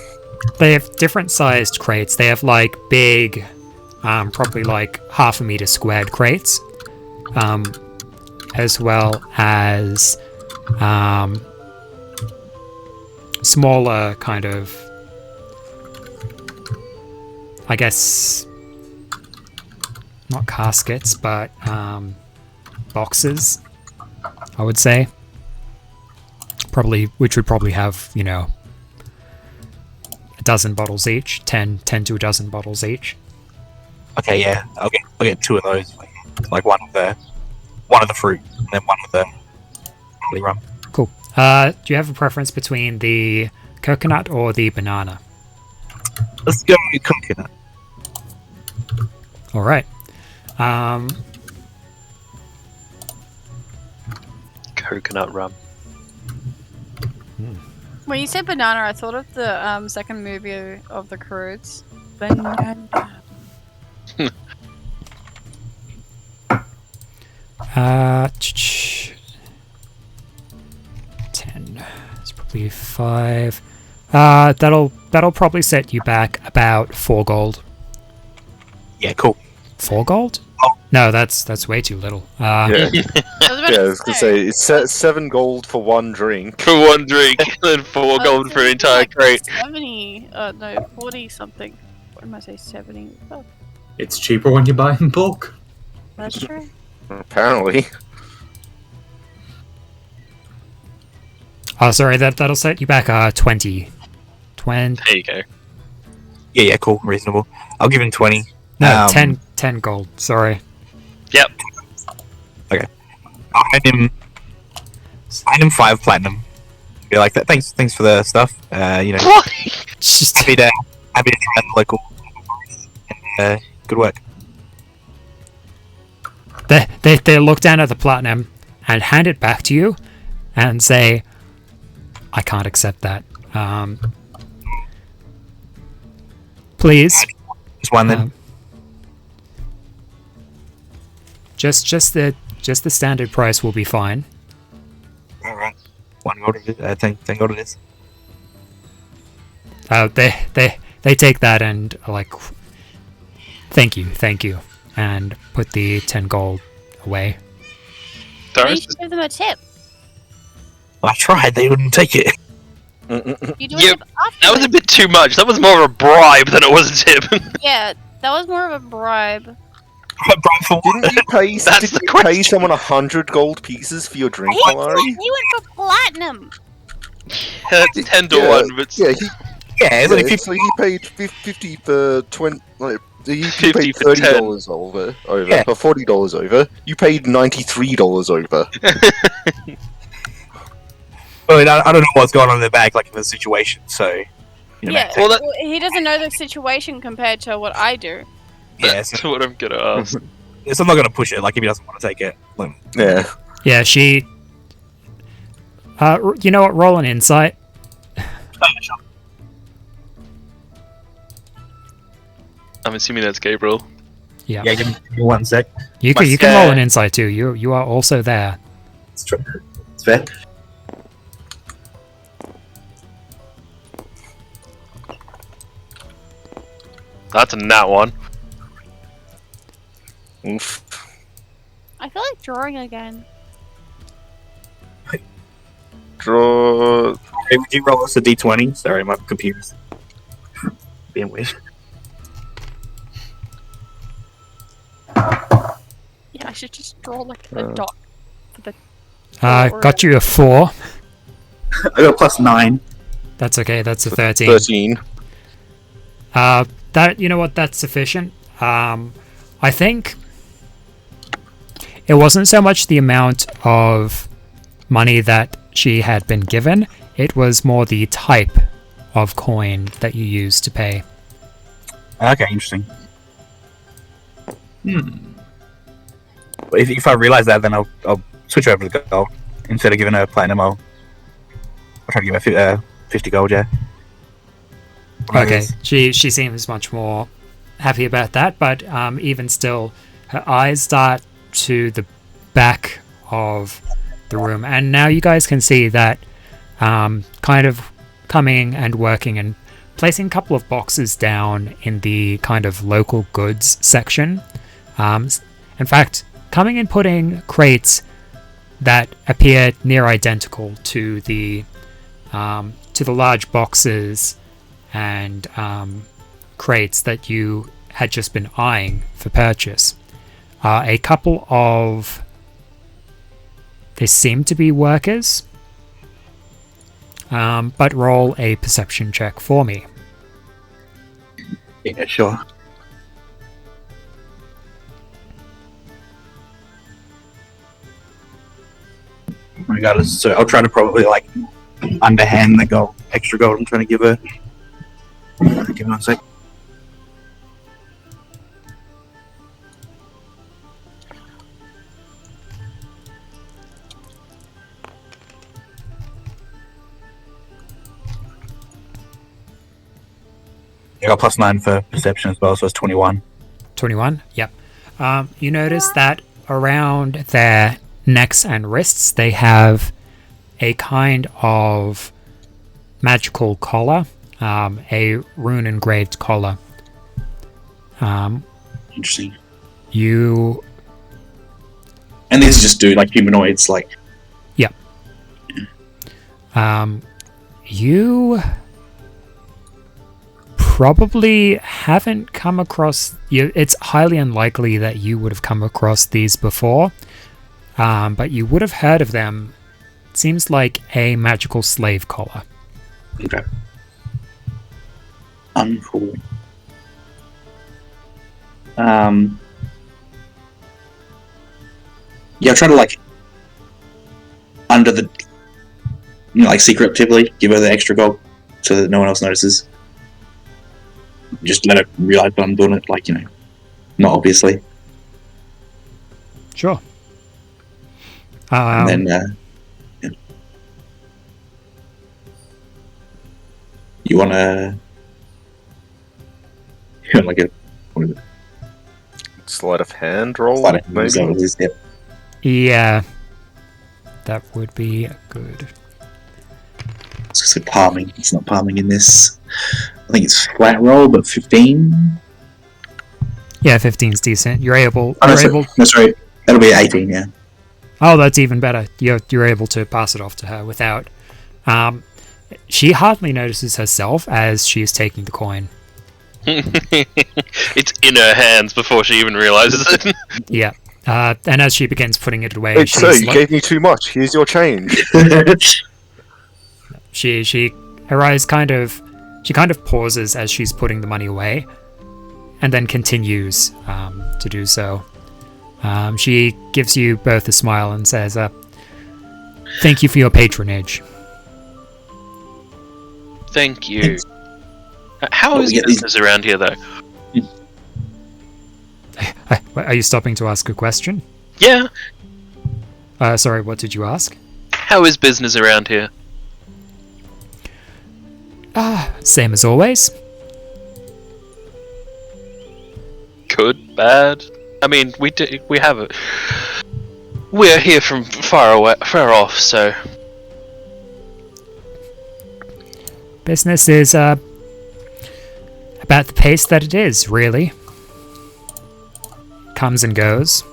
They have different sized crates. They have like big, probably like 1/2 meter squared crates, as well as smaller kind of, I guess, not caskets, but boxes, I would say. Which would probably have, you know, a dozen bottles each, 10 to a dozen bottles each. Okay, yeah, I'll get 2 of those. Like one of the fruit, and then one of the barley rum. Cool. Do you have a preference between the coconut or the banana? Let's go with coconut. All right. Coconut rum. When you said banana, I thought of the second movie of the Croods. Banana. 10. It's probably 5. That'll probably set you back about 4 gold. Yeah, cool. 4 gold? Oh. No, that's way too little. Yeah, I was going to say, it's 7 gold for 1 drink. For 1 drink, and 4 gold for an entire crate. 70, 40 something. What am I saying? 70. Oh, It's cheaper when you buy in bulk. that's true. Apparently. Oh, sorry, that'll set you back 20. 20. There you go. Yeah, cool, reasonable. I'll give him 20. No, 10 gold. Sorry. Yep. Okay. I'll hand him 5 platinum. Be like that. Thanks for the stuff. You know, What? Just happy to try the local. And good work. they look down at the platinum and hand it back to you and say, I can't accept that. Please. Just one then. Just the standard price will be fine. All right. 1 gold it is. 10 gold it is. They take that and are like, thank you, and put the 10 gold away. Why don't you give them a tip? I tried. They wouldn't take it. You do a Yep, tip afterwards. That was a bit too much. That was more of a bribe than it was a tip. Yeah, that was more of a bribe. Didn't you pay, That's the pay question. someone 100 gold pieces for your drink, He Malari? went for platinum. That's 10 to 1, but Yeah, Yeah, it's only 50. so he paid 50 for 20. Like, he 50 paid for 10. $30 over, Yeah. or $40 over. You paid $93 over. Well, I don't know what's going on in the back, like in the situation. So, you know, Yeah, Well, well, that- he doesn't know the situation compared to what I do. yeah. that's what I'm gonna ask. So I'm not gonna push it. Like if he doesn't want to take it, like, Yeah. Yeah, she. You know what? Roll an insight. I'm assuming that's Gabriel. Yeah, yeah. Give me 1 sec. you can roll an insight too. You are also there. It's true. It's fair. That's a nat 1. Oof. I feel like drawing again. Draw. Hey, would you roll us a d20? Sorry, my computer's being weird. should just draw like a dot for the. Got you a 4. I got +9. That's okay. That's a 13. 13. That, you know what? That's sufficient. I think it wasn't so much the amount of money that she had been given. It was more the type of coin that you used to pay. Okay, interesting. If I realise that, then I'll switch over to gold. Instead of giving her platinum, I'll try to give her 50 gold, yeah. Okay, she seems much more happy about that, but even still, her eyes dart to the back of the room, and now you guys can see that kind of coming and working and placing a couple of boxes down in the kind of local goods section. In fact, coming and putting crates that appear near identical to the large boxes and crates that you had just been eyeing for purchase. A couple of... They seem to be workers, but roll a perception check for me. Yeah, sure. Regardless, so I'll try to probably like underhand the gold, extra gold I'm trying to give her. Give me 1 sec. I got +9 for perception as well, so it's 21. 21? Yep. You notice that around their necks and wrists, they have a kind of magical collar, a rune engraved collar. Interesting. You... And these just do like humanoids, like. Yep. You probably haven't come across... It's highly unlikely that you would have come across these before, but you would have heard of them. It seems like a magical slave collar. Okay. Uncool. Yeah, I'll try to like under the, like secretively give her the extra gold so that no one else notices. Just let her realize that I'm doing it, like, not obviously. Sure. And then, yeah. You want like a, what is it? Sleight of hand roll, Sleight of hand, maybe? is that what it is? Yep. Yeah. That would be good. It's just like palming. It's not palming in this. I think it's flat roll, but 15. Yeah, 15's decent. You're able... Oh, that's right. That'll be 18, yeah. Oh, that's even better. You're able to pass it off to her without... she hardly notices herself as she is taking the coin. It's in her hands before she even realizes it. Yeah. And as she begins putting it away... Hey, so you gave me too much. Here's your change. Her eyes kind of... She kind of pauses as she's putting the money away, and then continues to do so. She gives you both a smile and says, "Thank you for your patronage." Thank you. How is business around here, though? Are you stopping to ask a question? Yeah. Sorry, what did you ask? How is business around here? Same as always. Good, bad. I mean, we have it. We're here from far off, so Business is about the pace that it is, really. Comes and goes.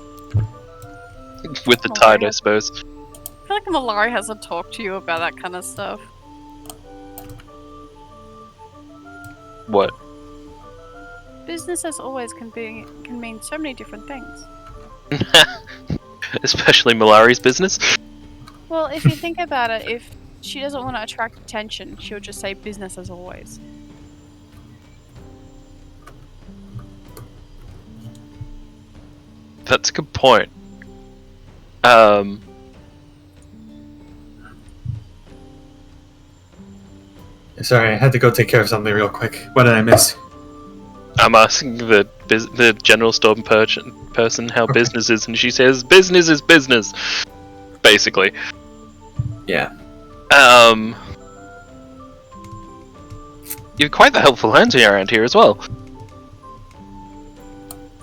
with the tide, I suppose. I feel like Malari hasn't talked to you about that kind of stuff. What? Business as always can mean so many different things. Especially Malari's business. Well, if you think about it, if she doesn't want to attract attention, she'll just say business as always. That's a good point. Sorry, I had to go take care of something real quick. What did I miss? I'm asking the general store person how business is, and she says business is business, basically. Yeah. You're quite the helpful hand around here as well.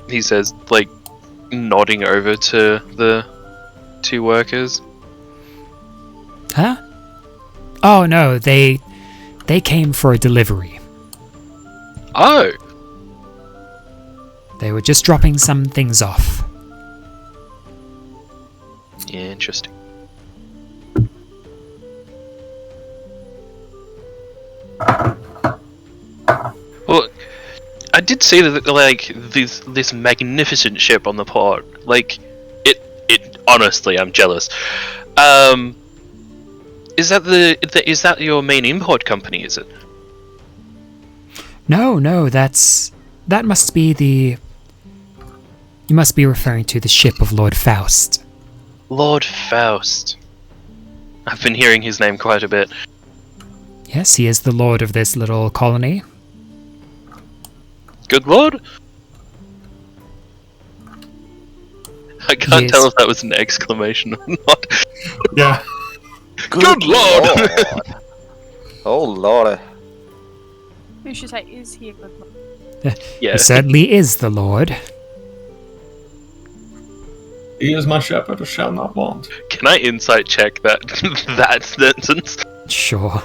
He says, like, nodding over to the two workers. Huh? Oh no, they came for a delivery. Oh! They were just dropping some things off. Yeah, interesting. Well, I did see that, like, this magnificent ship on the port. Like, it honestly, I'm jealous. Is that your main import company, is it? No, that must be the... You must be referring to the ship of Lord Faust. Lord Faust. I've been hearing his name quite a bit. Yes, he is the lord of this little colony. Good lord? I can't Yes. tell if that was an exclamation or not. Yeah. Good lord! Oh lord. You should say, is he a good lord? Yeah. He certainly is the lord. He is my shepherd, shall not want. Can I insight check that that sentence? Sure.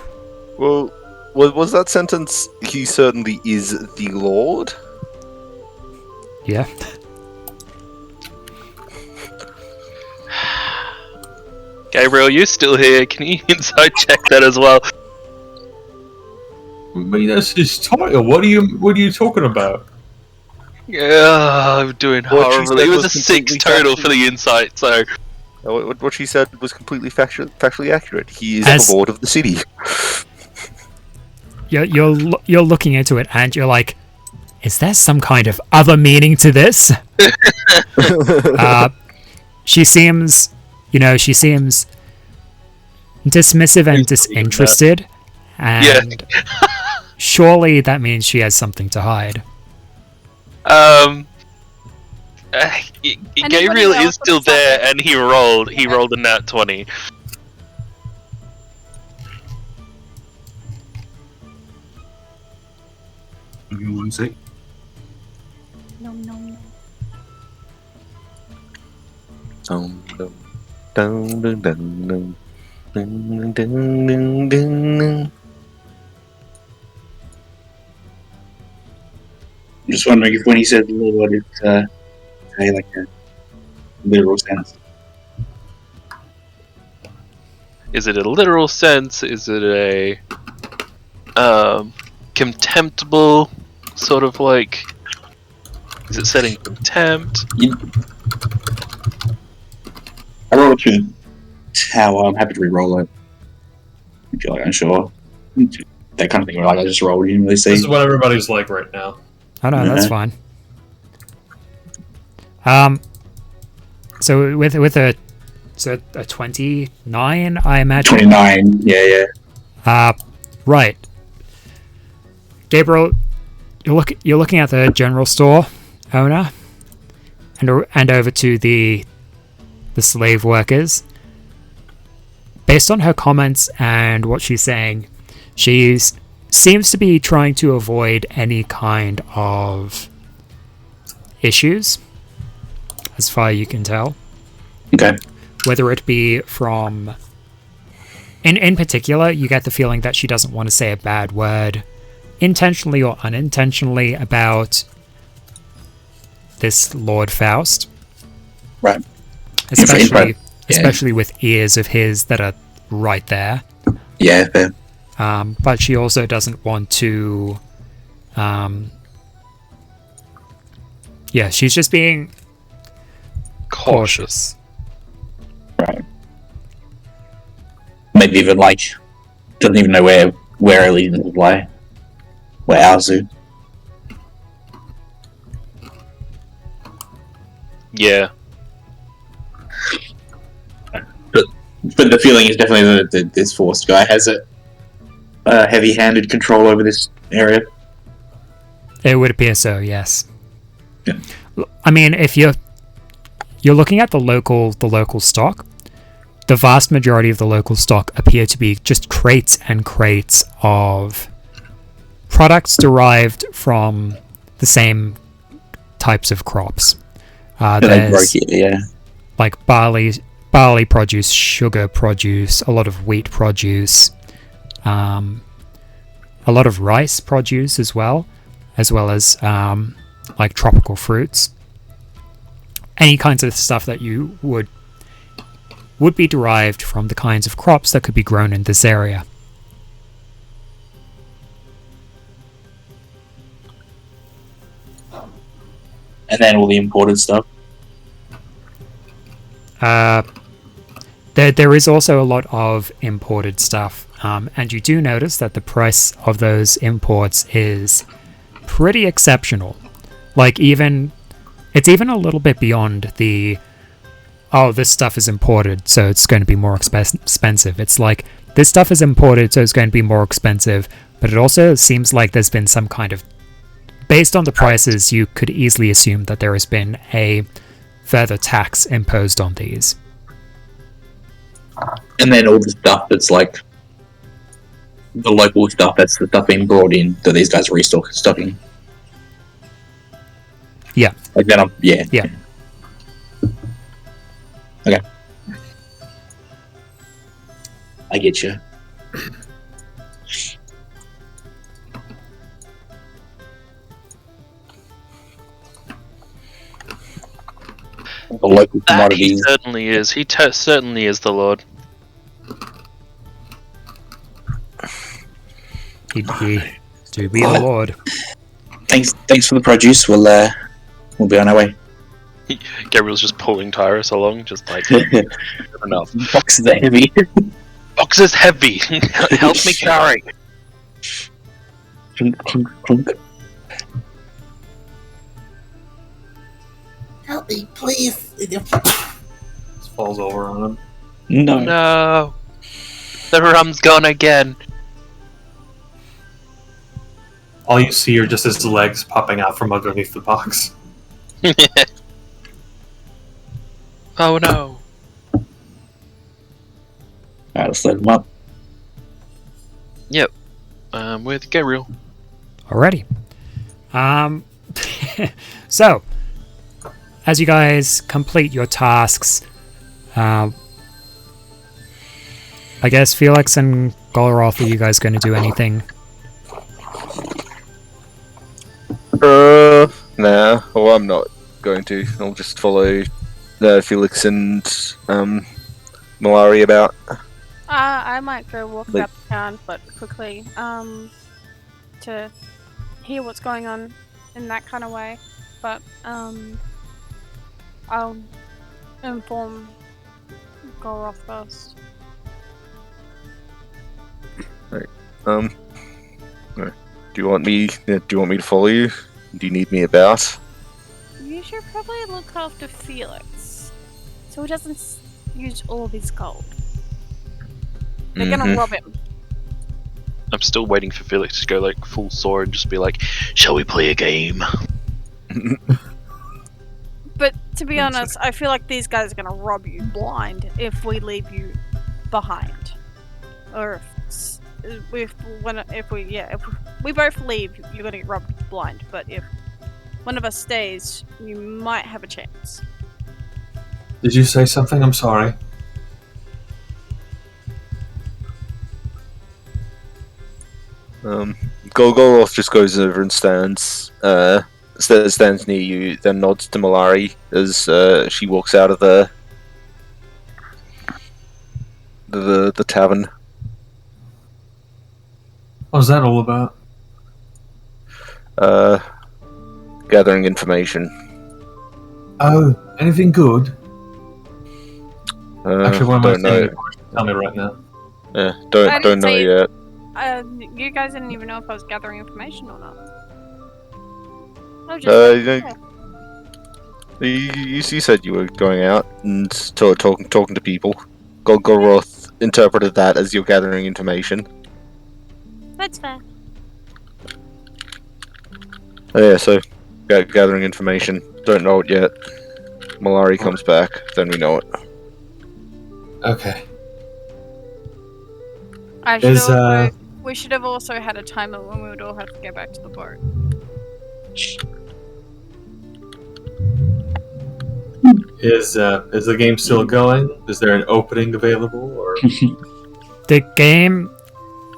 Well, was that sentence? He certainly is the Lord. Yeah. Gabriel, you still here? Can you insight check that as well? I mean, that's his title. What are you talking about? Yeah, I'm doing What she horribly. said It was a was 6 completely total factual. for the insight, so... What she said was completely factually accurate. He is As- the Lord of the city. You're looking into it and you're like, is there some kind of other meaning to this? She seems dismissive and disinterested, and surely that means she has something to hide. Gabriel else is still on the there, subject? and he rolled a nat 20. Give me 1 sec. Nom nom nom. Dun, dun, dun, dun, dun, dun, dun, dun, dun. I'm just wondering if when he said Lord, it's like a literal sense. Is it a literal sense? Is it a contemptible sort of like? Is it setting contempt? I rolled through the tower. I'm happy to re-roll it. If you're like unsure, that kind of thing. Where like I just roll, you didn't really see. This is what everybody's like right now. Oh no, that's fine. So with a 29, I imagine. 29. Yeah. Right. Gabriel, you're looking at the general store owner, and over to the slave workers. Based on her comments and what she's saying, she seems to be trying to avoid any kind of issues, as far as you can tell. Okay. Whether it be from... In particular, you get the feeling that she doesn't want to say a bad word, intentionally or unintentionally, about this Lord Faust. Right. Especially with ears of his that are right there. Yeah, fair. But she also doesn't want to... she's just being cautious. Right. Maybe even like doesn't even know where allegiance lie. Where ours do. Yeah. But the feeling is definitely that this Forced guy has a heavy-handed control over this area. It would appear so, yes. Yeah. I mean, if you're looking at the local stock, the vast majority of the local stock appear to be just crates and crates of products derived from the same types of crops. There's like barley produce, sugar produce, a lot of wheat produce, a lot of rice produce as well as like tropical fruits. Any kinds of stuff that you would be derived from the kinds of crops that could be grown in this area. And then all the imported stuff. There is also a lot of imported stuff, and you do notice that the price of those imports is pretty exceptional. Like it's even a little bit beyond the, oh, this stuff is imported, so it's going to be more expensive. It's like, this stuff is imported, so it's going to be more expensive, but it also seems like there's been some kind of, based on the prices, you could easily assume that there has been a further tax imposed on these. And then all the stuff that's like the local stuff, that's the stuff being brought in that these guys restock stocking. Yeah. Like that. Yeah. Yeah. Okay. I get you. The local He commodities. certainly is. He certainly is the Lord. He do be the Lord. Thanks for the produce. We'll be on our way. Gabriel's just pulling Tyrus along, just like enough. Boxes are heavy. Box is heavy. Help me carry. Clunk, clunk, clunk. Help me, please. Just falls over on him. No. No. The rum's gone again. All you see are just his legs popping out from underneath the box. Oh no. Alright, let's load them up. Yep. With Gabriel. Alrighty. So, as you guys complete your tasks, I guess Felix and Golroth, are you guys going to do anything? Nah. Well, I'm not going to. I'll just follow Felix and Malari about. I might go walk up town, but quickly, to hear what's going on in that kind of way. But I'll inform Golroth first. Right. Do you want me to follow you? Do you need me about? You should probably look after Felix, so he doesn't use all of his gold. They're gonna rob him. I'm still waiting for Felix to go like full sword and just be like, "Shall we play a game?" But to be honest, I feel like these guys are gonna rob you blind if we leave you behind, or if we both leave, you're gonna get robbed blind. But if one of us stays, you might have a chance. Did you say something? I'm sorry. Golgoroth just goes over and stands near you, then nods to Malari as she walks out of the tavern. What's that all about? Gathering information. Oh, anything good? Actually, what am I don't know. saying? Tell me right now. Yeah, I don't didn't know say- yet. You guys didn't even know if I was gathering information or not. I was You, just know, you said you were going out and talking to people. Golgoroth interpreted that as you're gathering information. That's fair. Yeah, so gathering information. Don't know it yet. Malari comes back, then we know it. Okay. I should we should have also had a timer when we would all have to get back to the boat. Is the game still going? Is there an opening available? Or The game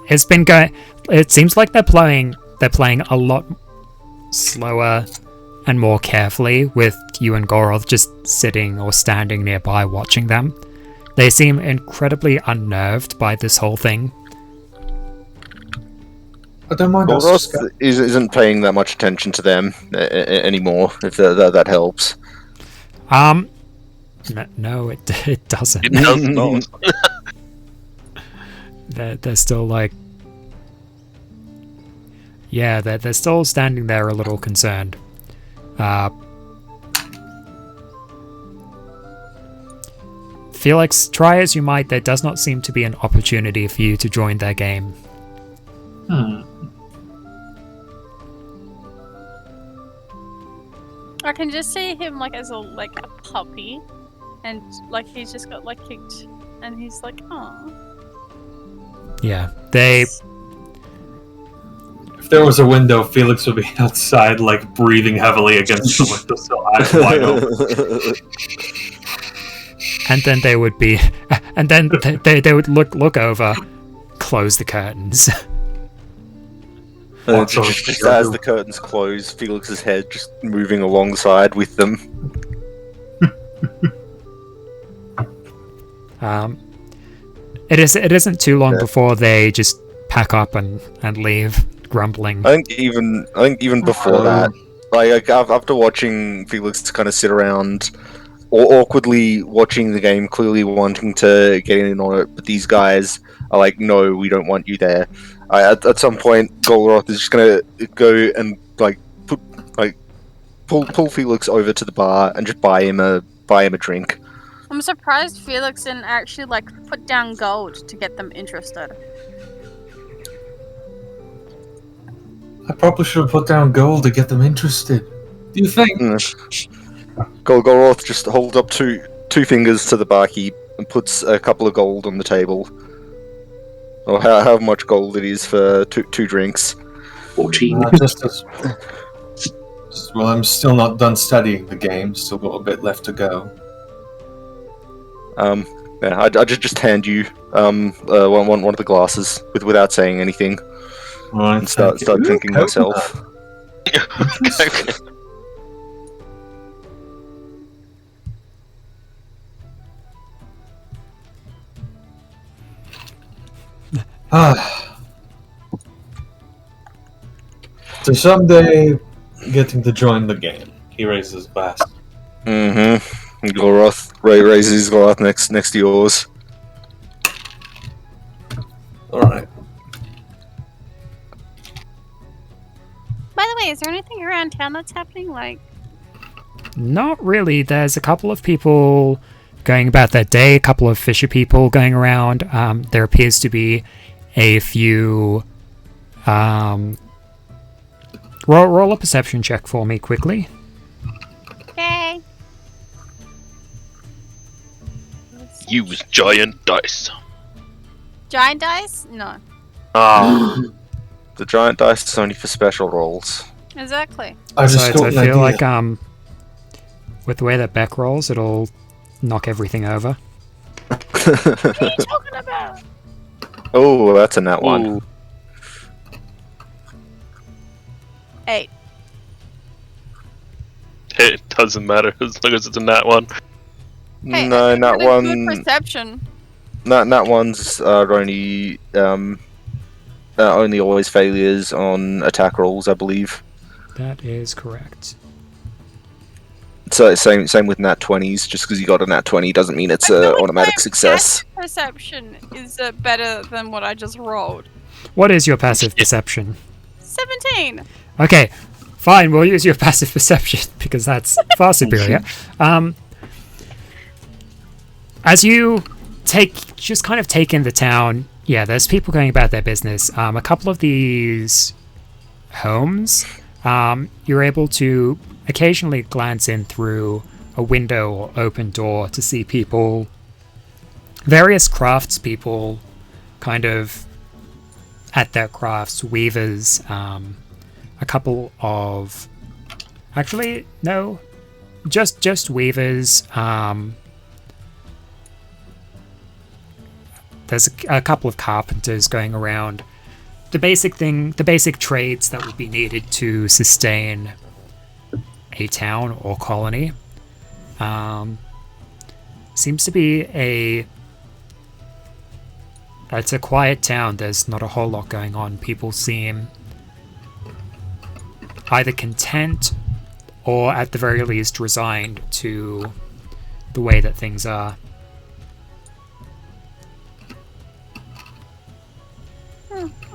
has been going. It seems like they're playing a lot slower and more carefully, with you and Goroth just sitting or standing nearby watching them. They seem incredibly unnerved by this whole thing. I don't mind. Golgoroth isn't paying that much attention to them anymore, if that helps. No, it doesn't. It does not. They're still like, yeah, they're still standing there a little concerned. Felix, try as you might, there does not seem to be an opportunity for you to join their game. I can just see him like as a puppy, and like he's just got like kicked, and he's like, oh. Yeah, they. If there was a window, Felix would be outside, like breathing heavily against the window, so eyes wide open. And then they would be, and then they would look over, close the curtains. Just as the curtains close, Felix's head just moving alongside with them. It isn't too long before they just pack up and leave, grumbling. I think even before that, like after watching Felix kind of sit around, or awkwardly watching the game, clearly wanting to get in on it, but these guys are like, no, we don't want you there. At some point, Golgoroth is just gonna go and pull Felix over to the bar and just buy him a drink. I'm surprised Felix didn't actually put down gold to get them interested. I probably should have put down gold to get them interested. Do you think? Golgoroth just holds up two fingers to the barkeep and puts a couple of gold on the table. Or how much gold it is for two drinks. 14. Well, I'm still not done studying the game. Still got a bit left to go. Yeah, I just hand you one of the glasses without saying anything, Right, and start drinking myself. So someday, getting to join the game. He raises his glass. Mm-hmm. Golgoroth raises his glass next to yours. Alright. By the way, is there anything around town that's happening? Not really. There's a couple of people going about their day, a couple of fisher people going around. There appears to be a few. Roll a perception check for me quickly. Okay. Use giant dice. Giant dice? No. Ah, The giant dice is only for special rolls. Exactly. I just Besides, got I an feel idea. like with the way that Beck rolls, it'll knock everything over. What are you talking about? Oh, that's a nat one. ooh. 8. It doesn't matter as long as it's a nat one. Hey, No, I nat got a one. Good perception. Nat ones are only always failures on attack rolls, I believe. That is correct. same with nat 20s. Just because you got a nat 20 doesn't mean it's an automatic success. Perception is better than what I just rolled. What is your passive perception? 17. Okay, fine. We'll use your passive perception because that's far superior. As you kind of take in the town, yeah, there's people going about their business. A couple of these homes, you're able to occasionally glance in through a window or open door to see people, various craftspeople, kind of at their crafts, weavers, a couple of, actually, no, just weavers. There's a couple of carpenters going around. The basic trades that would be needed to sustain a town or colony. Seems to be it's a quiet town. There's not a whole lot going on. People seem either content or at the very least resigned to the way that things are.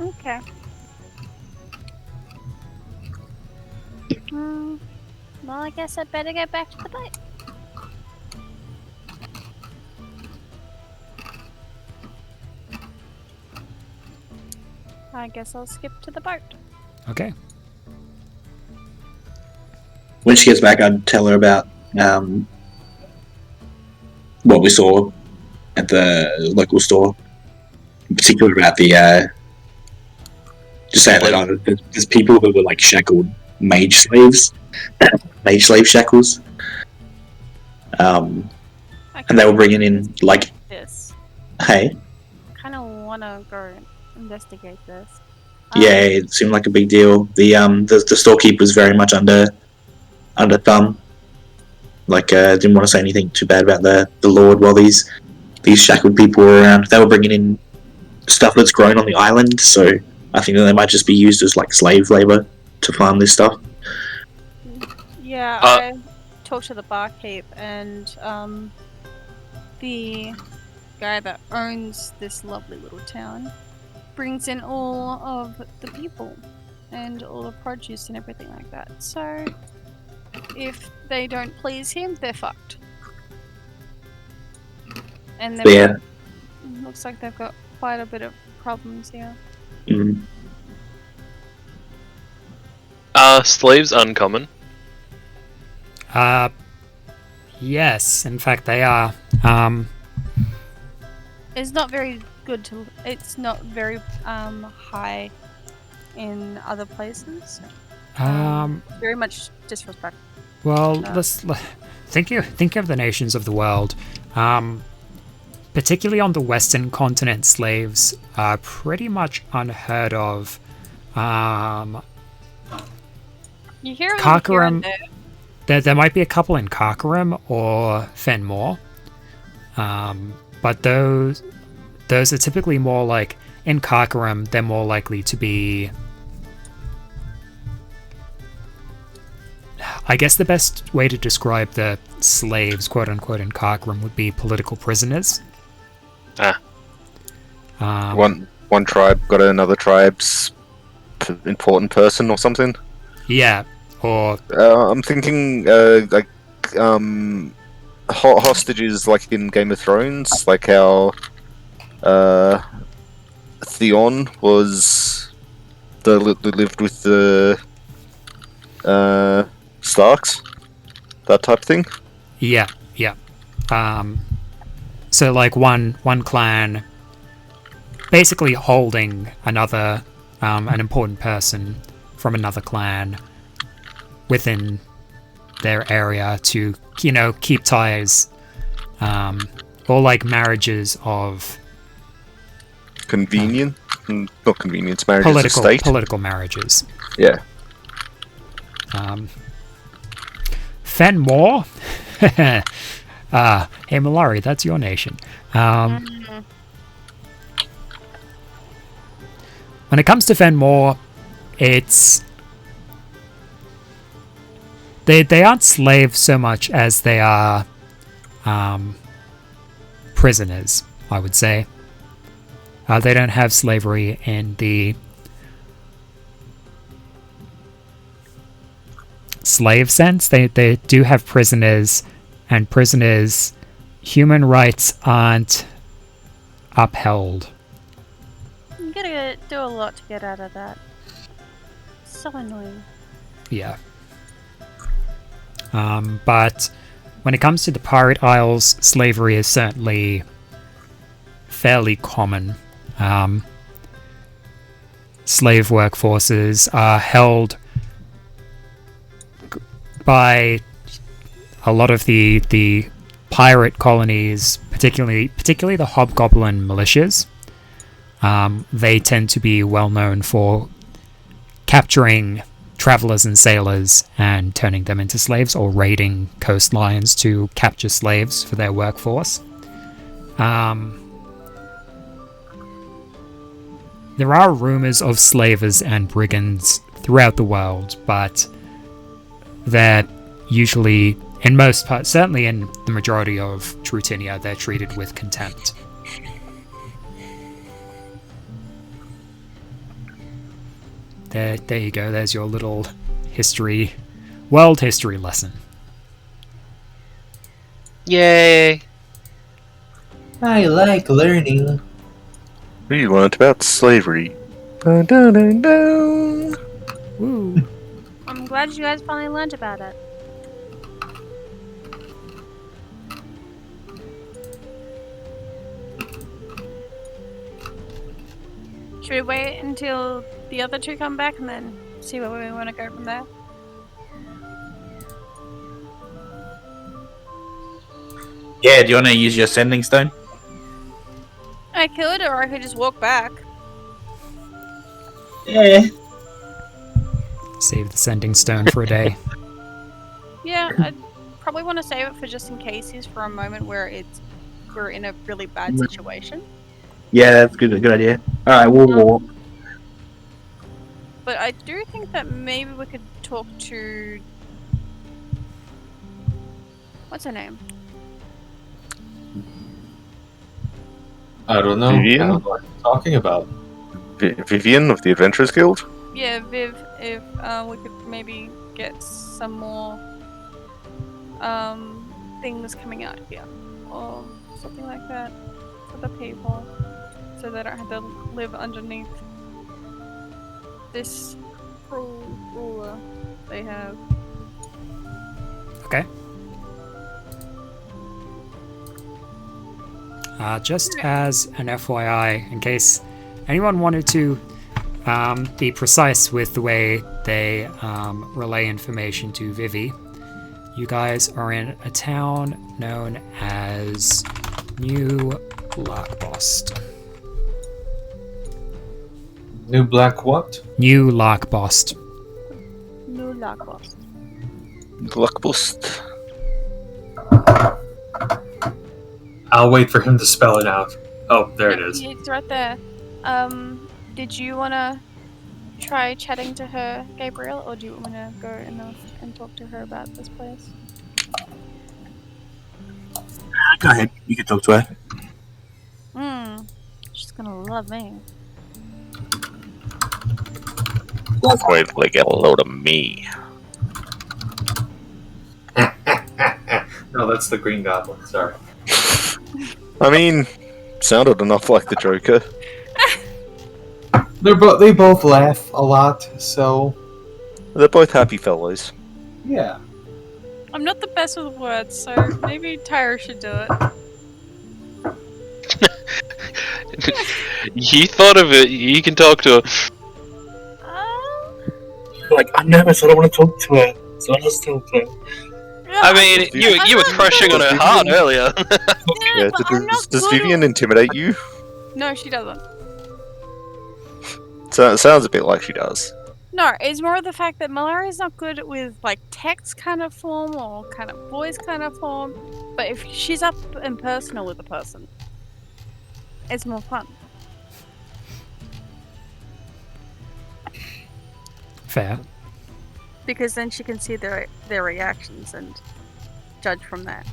Okay. Well, I guess I'd better go back to the boat. I guess I'll skip to the boat. Okay. When she gets back, I'd tell her about what we saw at the local store, in particular about the just saying that there's people who were like shackled mage slaves, mage slave shackles, and they were bringing in like this. Hey. I kind of want to go investigate this. Yeah, it seemed like a big deal. The storekeeper was very much under thumb. Like, didn't want to say anything too bad about the Lord while these shackled people were around. They were bringing in stuff that's grown on the island, so I think that they might just be used as like slave labor to farm this stuff. Yeah, I talked to the barkeep, and the guy that owns this lovely little town brings in all of the people and all the produce and everything like that. So if they don't please him, they're fucked. And looks like they've got quite a bit of problems here. Mm. Are slaves uncommon? Yes, in fact they are. It's not very good to. It's not very high in other places. Very much disrespect. Well, let's think of the nations of the world. Particularly on the Western continent, slaves are pretty much unheard of. You hear Karkaram, there might be a couple in Karkaram or Fenmore, but those are typically more like in Karkaram. They're more likely to be. I guess the best way to describe the slaves, quote unquote, in Karkaram would be political prisoners. One tribe got another tribe's important person or something. Yeah, or I'm thinking like hostages, like in Game of Thrones, like how Theon was lived with the Starks, that type of thing. Yeah. So like one clan basically holding another an important person from another clan within their area to, keep ties, or like marriages of not convenience, marriages of state. Political marriages. Yeah. Fenmore. Hey Malari, that's your nation. When it comes to Fenmore, they aren't slaves so much as they are prisoners, I would say. They don't have slavery in the slave sense. They do have prisoners, and prisoners' human rights aren't upheld. You gotta do a lot to get out of that. So annoying. Yeah. But when it comes to the Pirate Isles, slavery is certainly fairly common. Slave workforces are held by a lot of the pirate colonies, particularly the Hobgoblin militias. They tend to be well known for capturing travelers and sailors and turning them into slaves, or raiding coastlines to capture slaves for their workforce. There are rumors of slavers and brigands throughout the world, but they're usually, in most parts, certainly in the majority of Trutinia, they're treated with contempt. There you go. There's your little world history lesson. Yay! I like learning. We learned about slavery. Dun, dun, dun, dun. Woo! I'm glad you guys finally learned about it. Should we wait until the other two come back and then see where we want to go from there? Yeah, do you want to use your sending stone? I could, or I could just walk back. Yeah. Save the sending stone for a day. Yeah, I'd probably want to save it for just in cases for a moment where we're in a really bad situation. Yeah, that's good idea. Alright, we'll walk. But I do think that maybe we could talk to... What's her name? I don't know. Vivian? I don't know what you're talking about. Vivian of the Adventurers Guild? Yeah, Viv, if we could maybe get some more things coming out here. Or something like that for the people. So they don't have to live underneath this cruel ruler they have. Okay. Just as an FYI, in case anyone wanted to be precise with the way they relay information to Vivi, you guys are in a town known as New Larkbost. New Black what? New Larkbost. New Larkbost. Luckbust. I'll wait for him to spell it out. Oh, there it is. It's right there. Did you want to try chatting to her, Gabriel, or do you want to go and talk to her about this place? Go ahead, you can talk to her. She's gonna love me. Wait till they get a load of me. No, that's the Green Goblin. Sorry. I mean, sounded enough like the Joker. They both laugh a lot, so They're both happy fellows. yeah. I'm not the best with words, so maybe Tyra should do it. You thought of it. You can talk to her. Like, I'm nervous, I don't want to talk to her. So I'll just talk to her. I mean, you were crushing on her heart earlier. Yeah, but I'm not does good Vivian at- intimidate you? No, she doesn't. So, it sounds a bit like she does. No, it's more of the fact that Malaria's not good with like text kind of form or kind of voice kind of form. But if she's up and personal with a person, it's more fun. Fair. because then she can see their reactions and judge from that.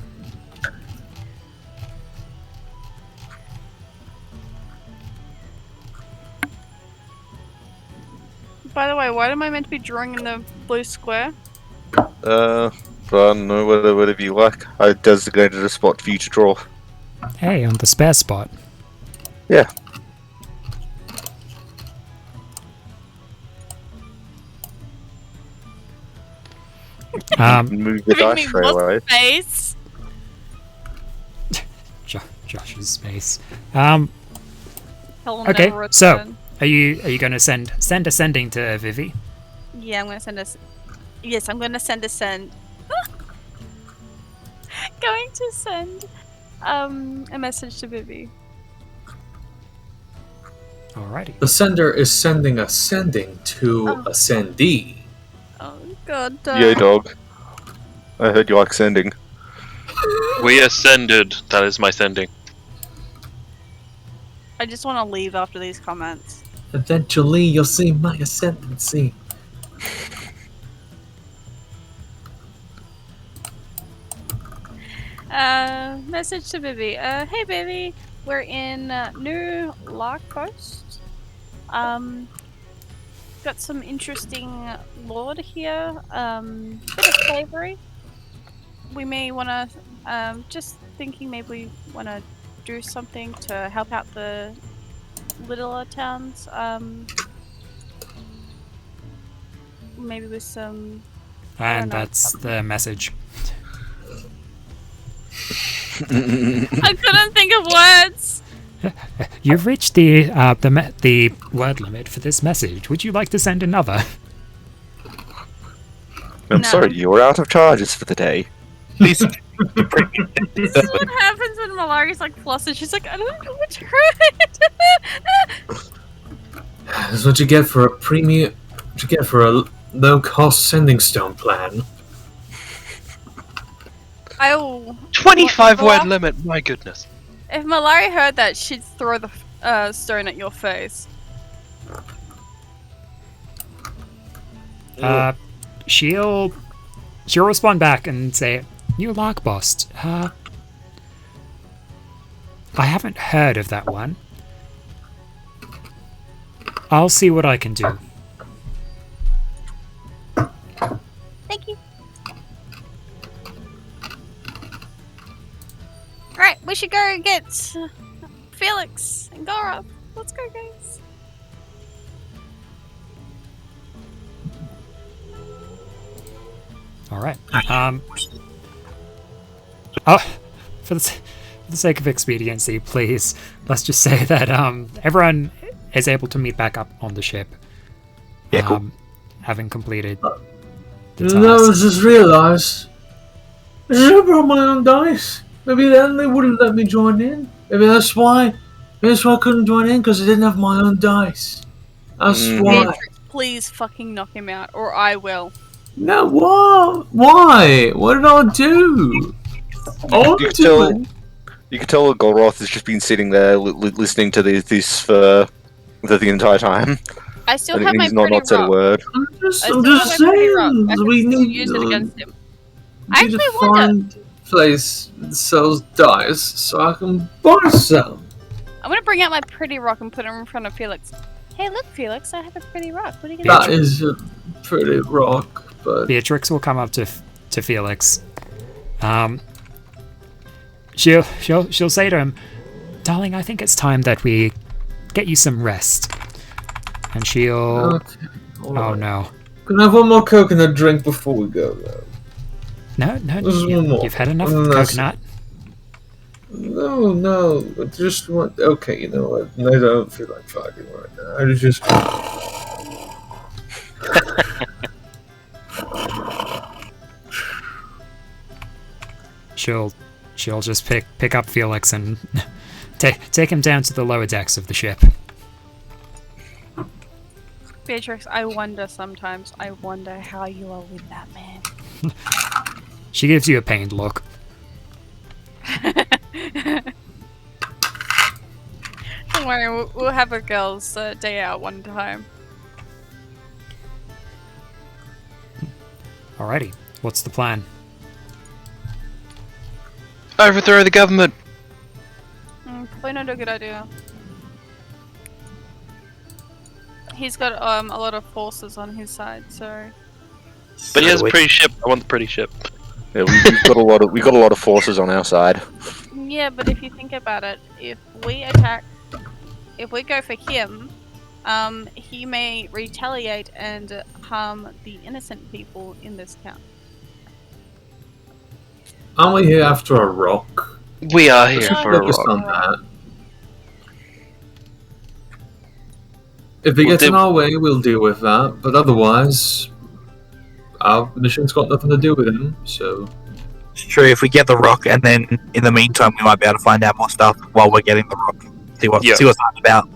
By the way, why am I meant to be drawing in the blue square? I don't know, whatever you like. I designated a spot for you to draw. Hey, on the spare spot. Yeah. Move the dice straight away. Space. Josh's space. Okay, so are you going to send a sending to Vivi? Yeah, I'm going to send us. Yes, I'm going to send a send. Going to send a message to Vivi. Alrighty. The sender is sending a sending to a sendee. Oh god. Yay, dog. I heard you like sending. We ascended. That is my sending. I just want to leave after these comments. Eventually, you'll see my ascendancy. Message to Vivi. Hey Vivi, we're in New Lark Coast. Got some interesting lord here. Bit of slavery. We may want to, just thinking maybe we want to do something to help out the littler towns. Maybe with some... And that's the message. I couldn't think of words! You've reached the word limit for this message. Would you like to send another? I'm sorry, you were out of charges for the day. Please. This is what happens when Malari's like flustered. She's like, I don't know what to write. That's what you get for a premium. What you get for a low-cost sending stone plan. 25 word limit. My goodness. If Malari heard that, she'd throw the stone at your face. She'll respond back and say, "New Lark Boss. I haven't heard of that one. I'll see what I can do." Thank you. Right, we should go get Felix and Gora. Let's go, guys. All right. Oh, for the sake of expediency, please, let's just say that everyone is able to meet back up on the ship. Yeah, cool. Having completed the task. No, I just realised I should have brought my own dice. Maybe then they wouldn't let me join in. Maybe that's why. Maybe that's why I couldn't join in, because I didn't have my own dice. That's why. Beatrix, please fucking knock him out, or I will. No, what? Why? What did I do? You can tell Golroth has just been sitting there listening to this for the entire time. I still and have my he's pretty not said a rock. word. I'm just I saying. We can need use it against him. I need to find a place that sells dice so I can buy some. I'm gonna bring out my pretty rock and put it in front of Felix. Hey, look, Felix, I have a pretty rock. What are you gonna do? That is a pretty rock, but Beatrix will come up to Felix. She'll say to him, "Darling, I think it's time that we get you some rest." And she'll... Okay, oh no. Can I have one more coconut drink before we go, though? No, you've had enough coconut. No, I just want... Okay, you know what? I don't feel like fighting right now. I just... She'll just pick up Felix and take him down to the lower decks of the ship. Beatrix, I wonder sometimes. I wonder how you are with that man. She gives you a pained look. Don't worry, we'll have a girls' day out one time. Alrighty, what's the plan? Overthrow the government. Probably not a good idea. He's got a lot of forces on his side, so. But he has a pretty ship. I want the pretty ship. Yeah, we've got a lot of forces on our side. Yeah, but if you think about it, if we go for him, he may retaliate and harm the innocent people in this town. Aren't we here after a rock? We are here Let's for a focus rock. on that. If they get in our way, we'll deal with that. But otherwise, our mission's got nothing to do with him. So It's true. If we get the rock, and then in the meantime, we might be able to find out more stuff while we're getting the rock. See what's that about.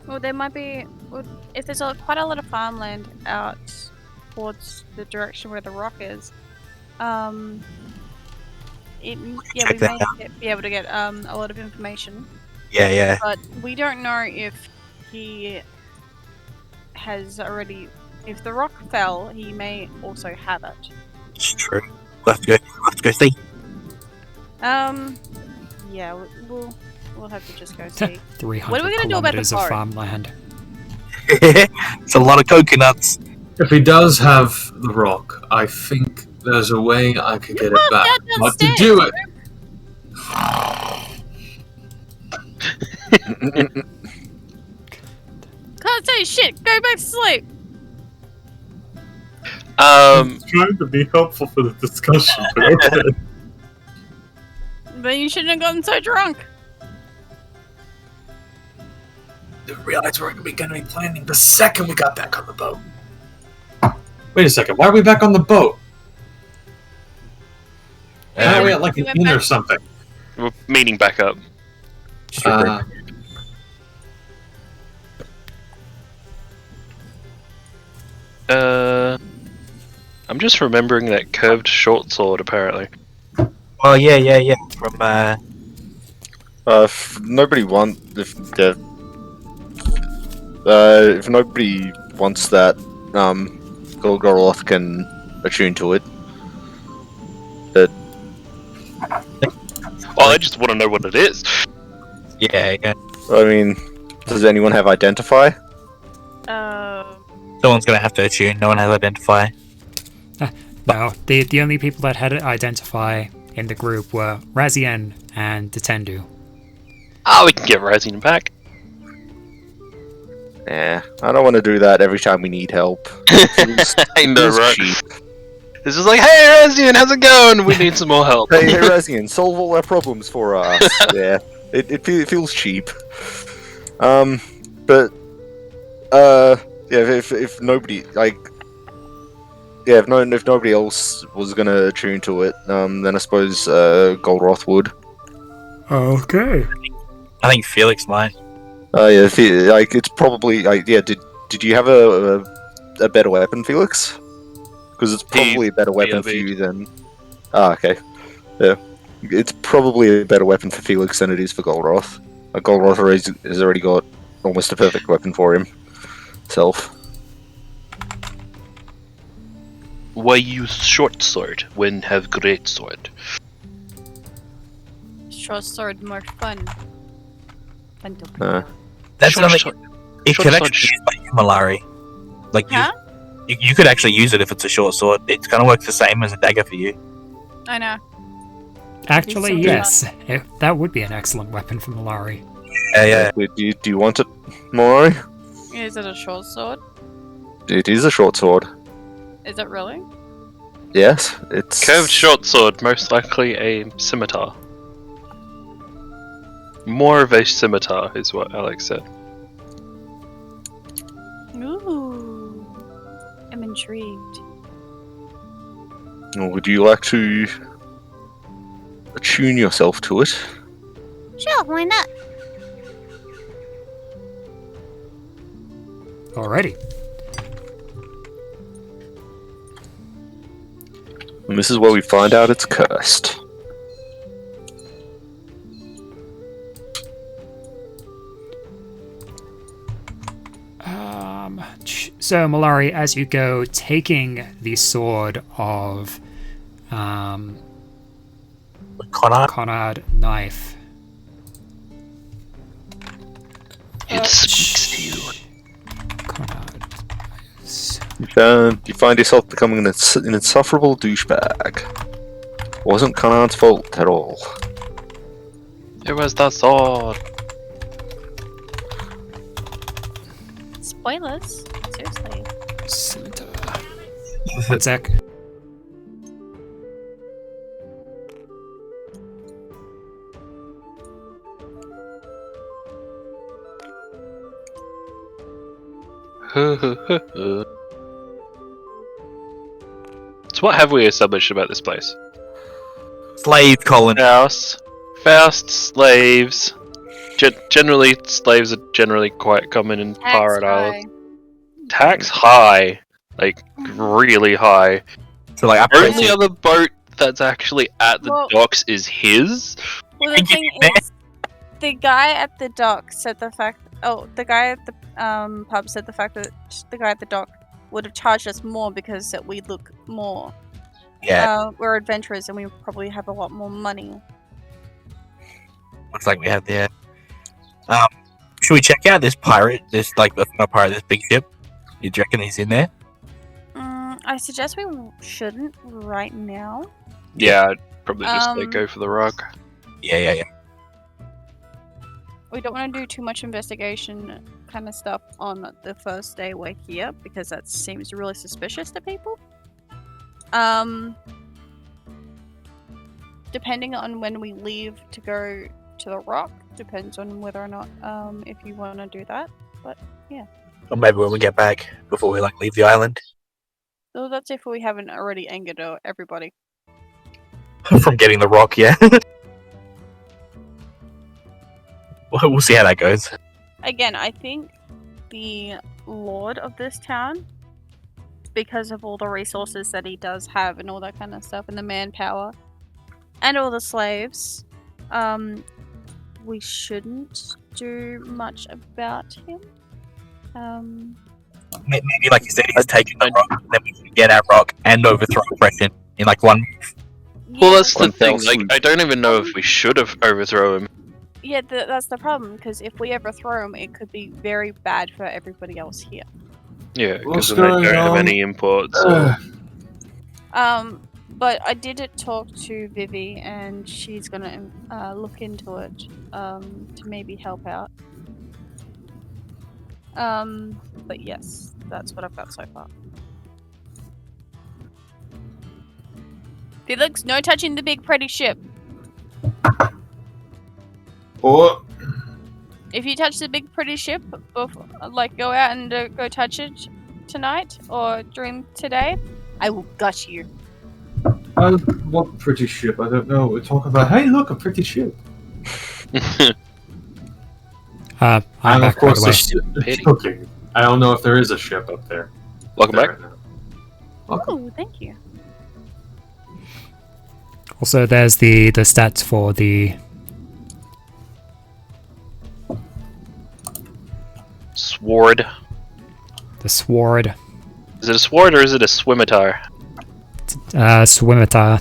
Well, there might be. Well, if there's quite a lot of farmland out towards the direction where the rock is, we may be able to get a lot of information. Yeah. But we don't know if he has already. If the rock fell, he may also have it. It's true. We'll have to go see. Yeah, we'll have to just go see. 300 What are we gonna do about the kilometers of forest? farmland. It's a lot of coconuts. if he does have the rock, I think there's a way I could get it back. But to do it, Can't say shit. Go back to sleep. trying to be helpful for the discussion, but okay. But you shouldn't have gotten so drunk. Didn't realize we were going to be planning the second we got back on the boat. Wait a second, why are we back on the boat? Why are we at like an inn or something? We're meeting back up. I'm just remembering that curved short sword, apparently. Oh yeah. From If nobody wants that, Golgoroth can attune to it. But I just want to know what it is. yeah. I mean, does anyone have identify? Someone's gonna have to attune. No one has identify. No, the only people that had it identify in the group were Razien and Detendu. Oh, we can get Razien back. Yeah, I don't want to do that every time we need help. I know, right? Cheap. This is like, hey, Razien, how's it going? We need some more help. Hey, Razien, solve all our problems for us. Yeah, it feels cheap. But if nobody if nobody else was gonna attune to it, then I suppose Golroth would. Okay. I think Felix might. It's probably Did you have a better weapon, Felix? Because it's probably a better weapon for you than. Okay. Yeah, it's probably a better weapon for Felix than it is for Golroth. Golroth has already got almost a perfect weapon for himself. Why use short sword when have great sword? Short sword more fun. Fun to play. That's Short something. It short could sword actually be used by Malari. Like Huh? you could actually use it if it's a short sword. It's gonna work the same as a dagger for you. I know. Actually, It's yes. That would be an excellent weapon for Malari. Yeah. Do you want it, Mori? Is it a short sword? It is a short sword. Is it really? Yes, it's Curved short sword, most likely a scimitar. More of a scimitar is what Alex said. Ooh. I'm intrigued. Would you like to attune yourself to it? Sure, why not? Alrighty. And this is where we find out it's cursed. So, Malari, as you go, taking the sword of Conrad knife. It speaks to you. Conrad. You find yourself becoming an insufferable douchebag. Wasn't Conrad's fault at all. It was the sword. Spoilers. Seriously. Scimitar. 1 sec. So what have we established about this place? Slave colony. Faust, slaves. Generally, slaves are generally quite common in Pirate Island. Tax high, like really high. So like, Only other boat that's actually at the docks is his. Well, the thing is, the guy at the dock said the fact. Oh, the guy at the pub said the fact that the guy at the dock would have charged us more because that we look more. Yeah. We're adventurers and we probably have a lot more money. Looks like we have there. Should we check out this pirate? This not pirate. This big ship. You reckon he's in there? I suggest we shouldn't right now. Yeah, I'd probably just go for the rock. Yeah. We don't want to do too much investigation kind of stuff on the first day we're here because that seems really suspicious to people. Depending on when we leave to go to the rock, depends on whether or not if you want to do that. But yeah. Or maybe when we get back before we leave the island. So that's if we haven't already angered everybody. From getting the rock, yeah. Well, we'll see how that goes. Again, I think the lord of this town, because of all the resources that he does have and all that kind of stuff, and the manpower, and all the slaves, we shouldn't do much about him. Maybe, like you said, he's taking the rock, and then we can get our rock and overthrow oppression in one. Well, that's the thing. I don't even know if we should have overthrow him. Yeah, that's the problem, because if we overthrow him, it could be very bad for everybody else here. Yeah, because they don't have any imports. But I did talk to Vivi, and she's gonna look into it to maybe help out. But yes, that's what I've got so far. Felix, no touching the big pretty ship. Or if you touch the big pretty ship, or go out and go touch it tonight or during today, I will gut you. What pretty ship? I don't know. We're talking about. Hey, look, a pretty ship. I'm and back, of course, by the way. Okay. I don't know if there is a ship up there. Welcome back. Oh, thank you. Also, there's the stats for the sword. The sword. Is it a sword or is it a scimitar? Scimitar.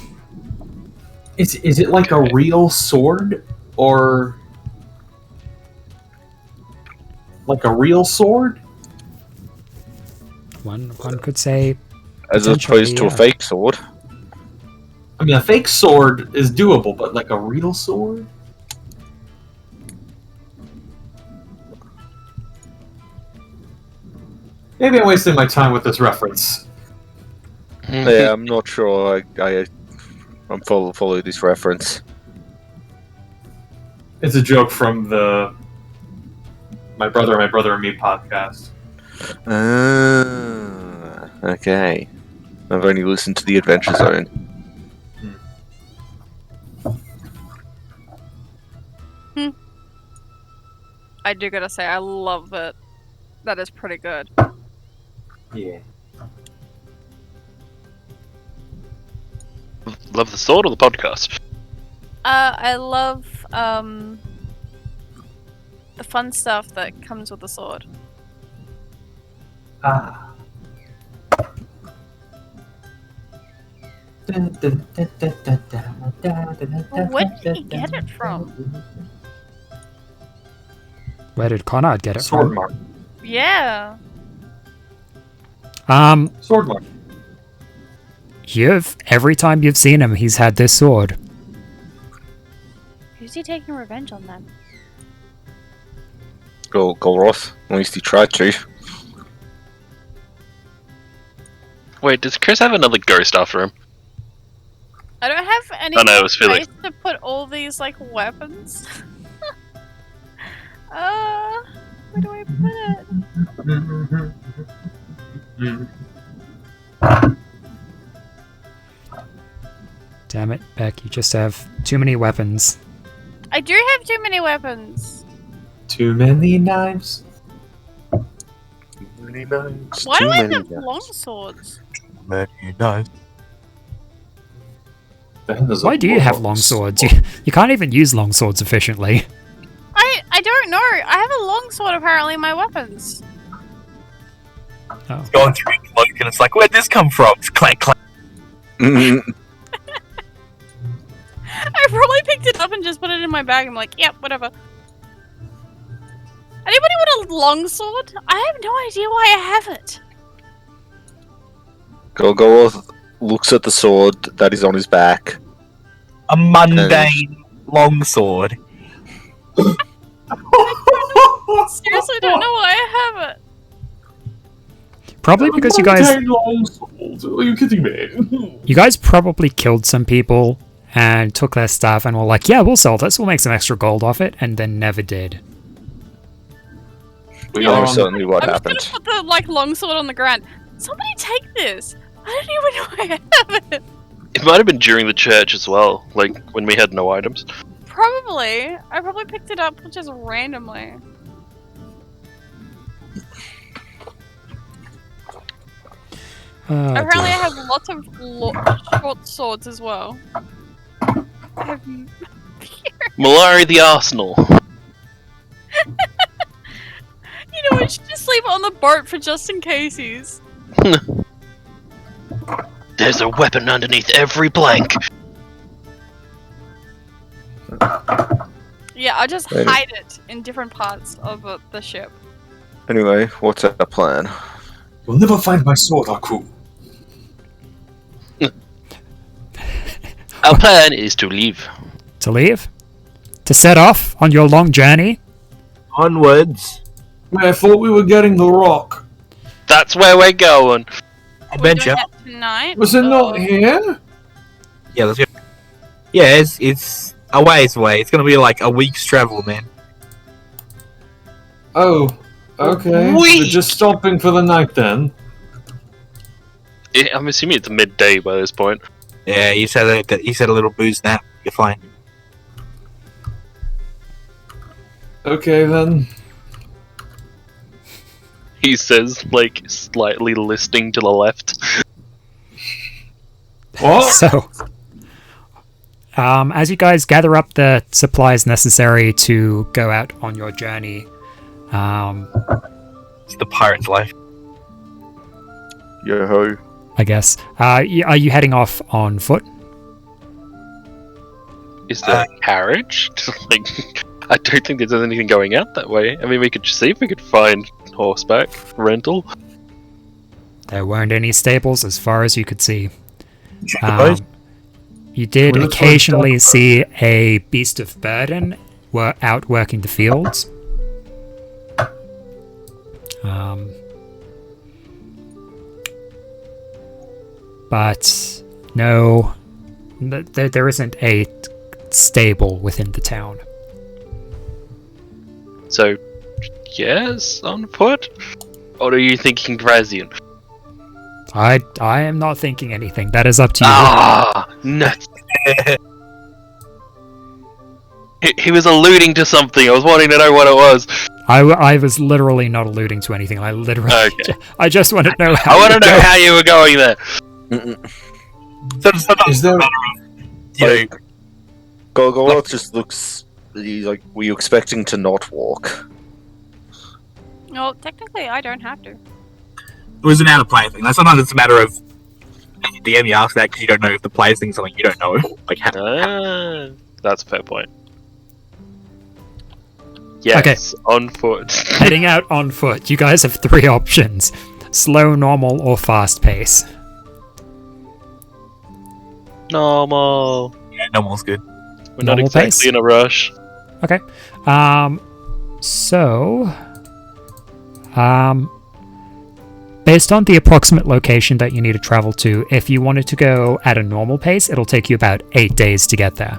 Is it like a real sword or like a real sword? One could say. As opposed to a fake sword. I mean, a fake sword is doable, but like a real sword? Maybe I'm wasting my time with this reference. Yeah, I'm not sure. I'm follow this reference. It's a joke from the My Brother and Me podcast. Okay. I've only listened to the Adventure Zone. I do gotta say, I love it. That is pretty good. Yeah. Love the sword or the podcast? I love the fun stuff that comes with the sword. Ah. Well, where did he get it from? Where did Conrad get it Sword from? mark. Yeah. Sword mark. Every time you've seen him, he's had this sword. Who's he taking revenge on then? Golroth. At least he tried to. Wait, does Chris have another ghost after him? I don't have any Oh, no, it was Felix. space to put all these like weapons. Where do I put it? Damn it, Beck, you just have too many weapons. I do have too many weapons. Too many knives. Many knives. Why too do I many have knives. long swords? Many knives. Why do you have long swords? You can't even use long swords efficiently. I don't know. I have a long sword apparently in my weapons. Oh. Going through the cloak and it's like, where'd this come from? It's clank, clank. I probably picked it up and just put it in my bag. I'm like, yep, whatever. Anybody want a long sword? I have no idea why I have it. Golroth looks at the sword that is on his back. A mundane longsword. Seriously, don't know why I have it. Probably because you guys... Long swords. Are you kidding me? You guys probably killed some people and took their stuff and were like, yeah, we'll sell this, we'll make some extra gold off it, and then never did. We Yeah, are that's certainly what I'm happened. just gonna put the long sword on the ground. Somebody take this. I don't even know why I have it. It might have been during the church as well, like when we had no items. Probably. I probably picked it up just randomly. Apparently, I have lots of short swords as well. I have... Malari the Arsenal. You know, I should just leave it on the boat for just in cases. There's a weapon underneath every blank. Yeah, I just Later. hide it in different parts of the ship. Anyway, what's our plan? You'll never find my sword, Aku. Our plan is to leave. To leave? To set off on your long journey? Onwards. Wait, I thought we were getting the rock. That's where we're going. We're doing Adventure. that tonight. Was it not here? Yeah, let's go. Yeah, it's a ways away. It's gonna be like a week's travel, man. Oh, okay. Wait. We're just stopping for the night then. I'm assuming it's midday by this point. Yeah, you said a little booze nap. You're fine. Okay then. He says, like, slightly listing to the left. What? So, as you guys gather up the supplies necessary to go out on your journey, It's the pirate's life. Yo ho. I guess, are you heading off on foot? Is there a carriage? Like, I don't think there's anything going out that way. I mean, we could see if we could find horseback rental. There weren't any stables as far as you could see. Check the boat. You did Well, let's find occasionally see a beast of burden out working the fields. But no, there isn't a stable within the town. So, yes, on foot? Or are you thinking Grazian? I am not thinking anything. That is up to you. Ah, nuts. He was alluding to something. I was wanting to know what it was. I was literally not alluding to anything. I literally, Okay. I just want to know how. I want to you know go. how you were going there. Is there? Like, Golroth just looks. He's like, were you expecting to not walk? Well, technically, I don't have to. It was an out-of-player thing. Like, sometimes it's a matter of DM, you ask that because you don't know if the player's thinking something you don't know. Like, that's a fair point. Yes, on foot. Heading out on foot. You guys have 3 options. Slow, normal, or fast pace. Normal. Yeah, normal's good. We're not Normal exactly pace? in a rush. Okay. Based on the approximate location that you need to travel to, if you wanted to go at a normal pace, it'll take you about 8 days to get there.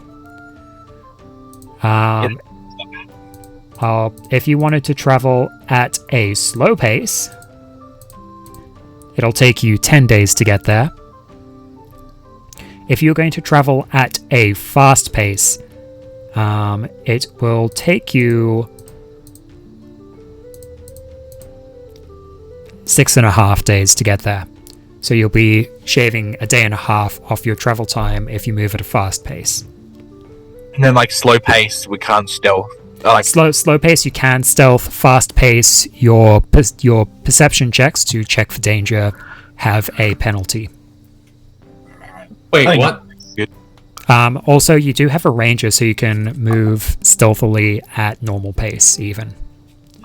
If you wanted to travel at a slow pace, it'll take you 10 days to get there. If you're going to travel at a fast pace, it will take you 6.5 days to get there. So you'll be shaving a day and a half off your travel time if you move at a fast pace. And then, like, slow pace, we can't stealth. Like, Slow pace, you can stealth. Fast pace, your perception checks to check for danger have a penalty. Wait, what? Good. Also, you do have a ranger, so you can move stealthily at normal pace, even.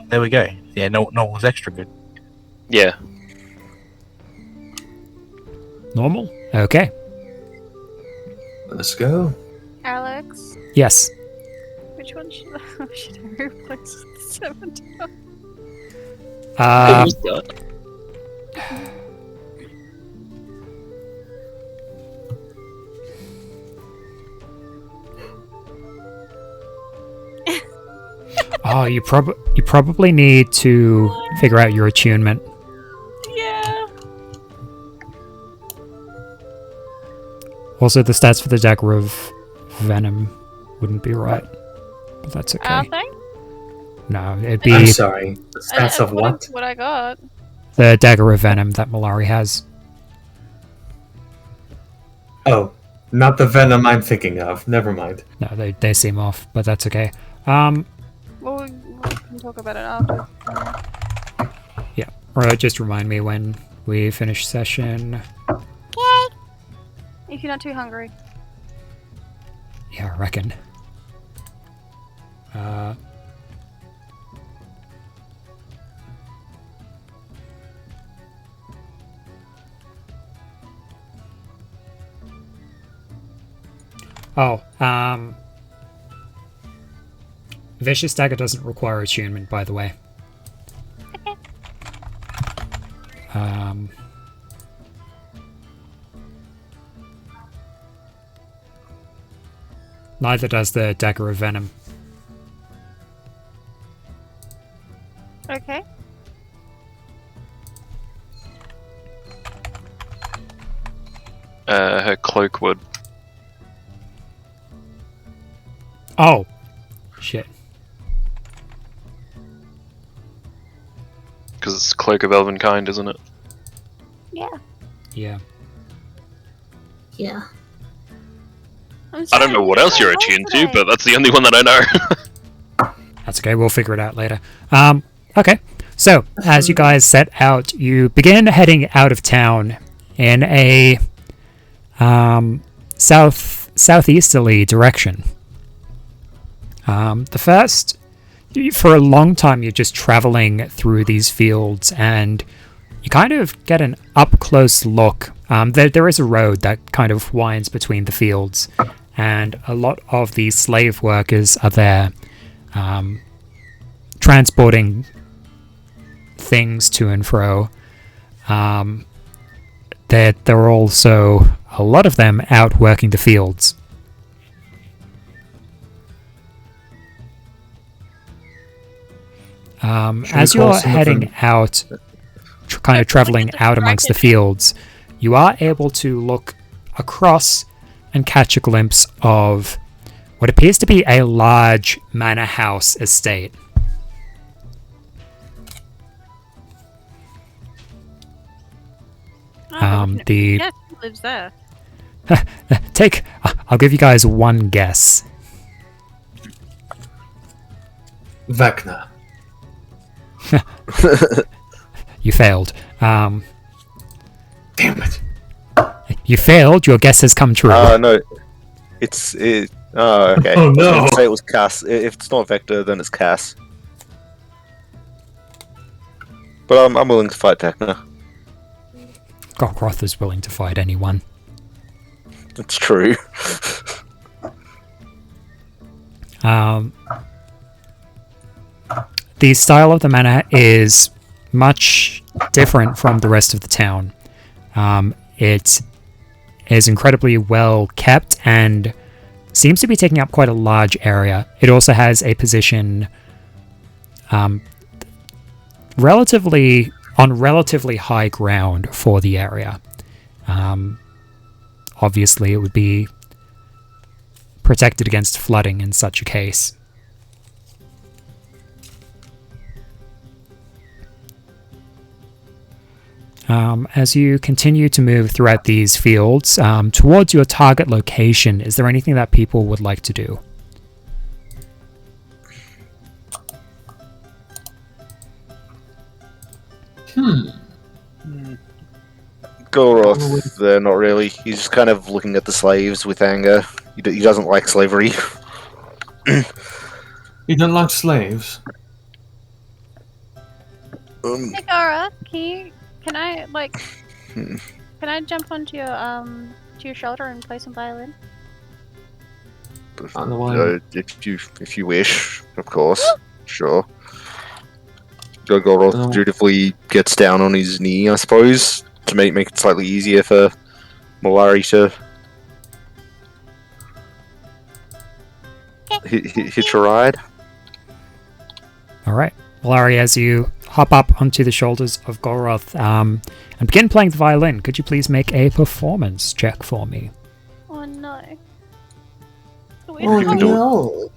There we go. Yeah, normal's extra good. Yeah. Normal? Okay. Let's go. Alex, Yes. which one should I replace with 70? Uh, oh, you probably need to figure out your attunement. Yeah. Also, the stats for the dagger of venom wouldn't be right, but that's okay. Are they? No, it'd I'm be sorry. The stats of According what? to what I got. the dagger of venom that Malari has. Oh, not the venom I'm thinking of. Never mind. No, they seem off, but that's okay. Well, we can talk about it after. Yeah. Right, just remind me when we finish session. Yay! If you're not too hungry. Yeah, I reckon. Vicious Dagger doesn't require attunement, by the way. Neither does the Dagger of Venom. Okay. Her cloak would. Oh! Shit. Because it's Cloak of Elvenkind, isn't it? Yeah. Yeah. Yeah. I don't know what else you're attuned to, but that's the only one that I know. That's okay, we'll figure it out later. Okay. So, as you guys set out, you begin heading out of town in a southeasterly direction. For a long time, you're just traveling through these fields, and you kind of get an up-close look. There is a road that kind of winds between the fields, and a lot of the slave workers are there, transporting things to and fro. There are also a lot of them out working the fields. As you're heading out, kind of traveling out amongst the fields, you are able to look across and catch a glimpse of what appears to be a large manor house estate. Yes, he lives there. I'll give you guys one guess. Vecna. You failed. Damn it. You failed. Your guess has come true. No. Oh, okay. Oh, I was no. gonna say it was Cass. If it's not Vector, then it's Cass. But I'm willing to fight Techna. Gokroth is willing to fight anyone. That's true. The style of the manor is much different from the rest of the town. It is incredibly well kept and seems to be taking up quite a large area. It also has a position relatively high ground for the area. Obviously, it would be protected against flooding in such a case. As you continue to move throughout these fields towards your target location, is there anything that people would like to do? Goroth, not really. He's just kind of looking at the slaves with anger. He doesn't like slavery. You don't like slaves? Hey Gara, can I jump onto your shoulder and play some violin? On the way. If you wish, of course. Sure. Goroth dutifully gets down on his knee, I suppose, to make it slightly easier for Malari to hitch a ride. Alright. Malari, as you hop up onto the shoulders of Goroth and begin playing the violin, could you please make a performance check for me? Oh no. Oh no.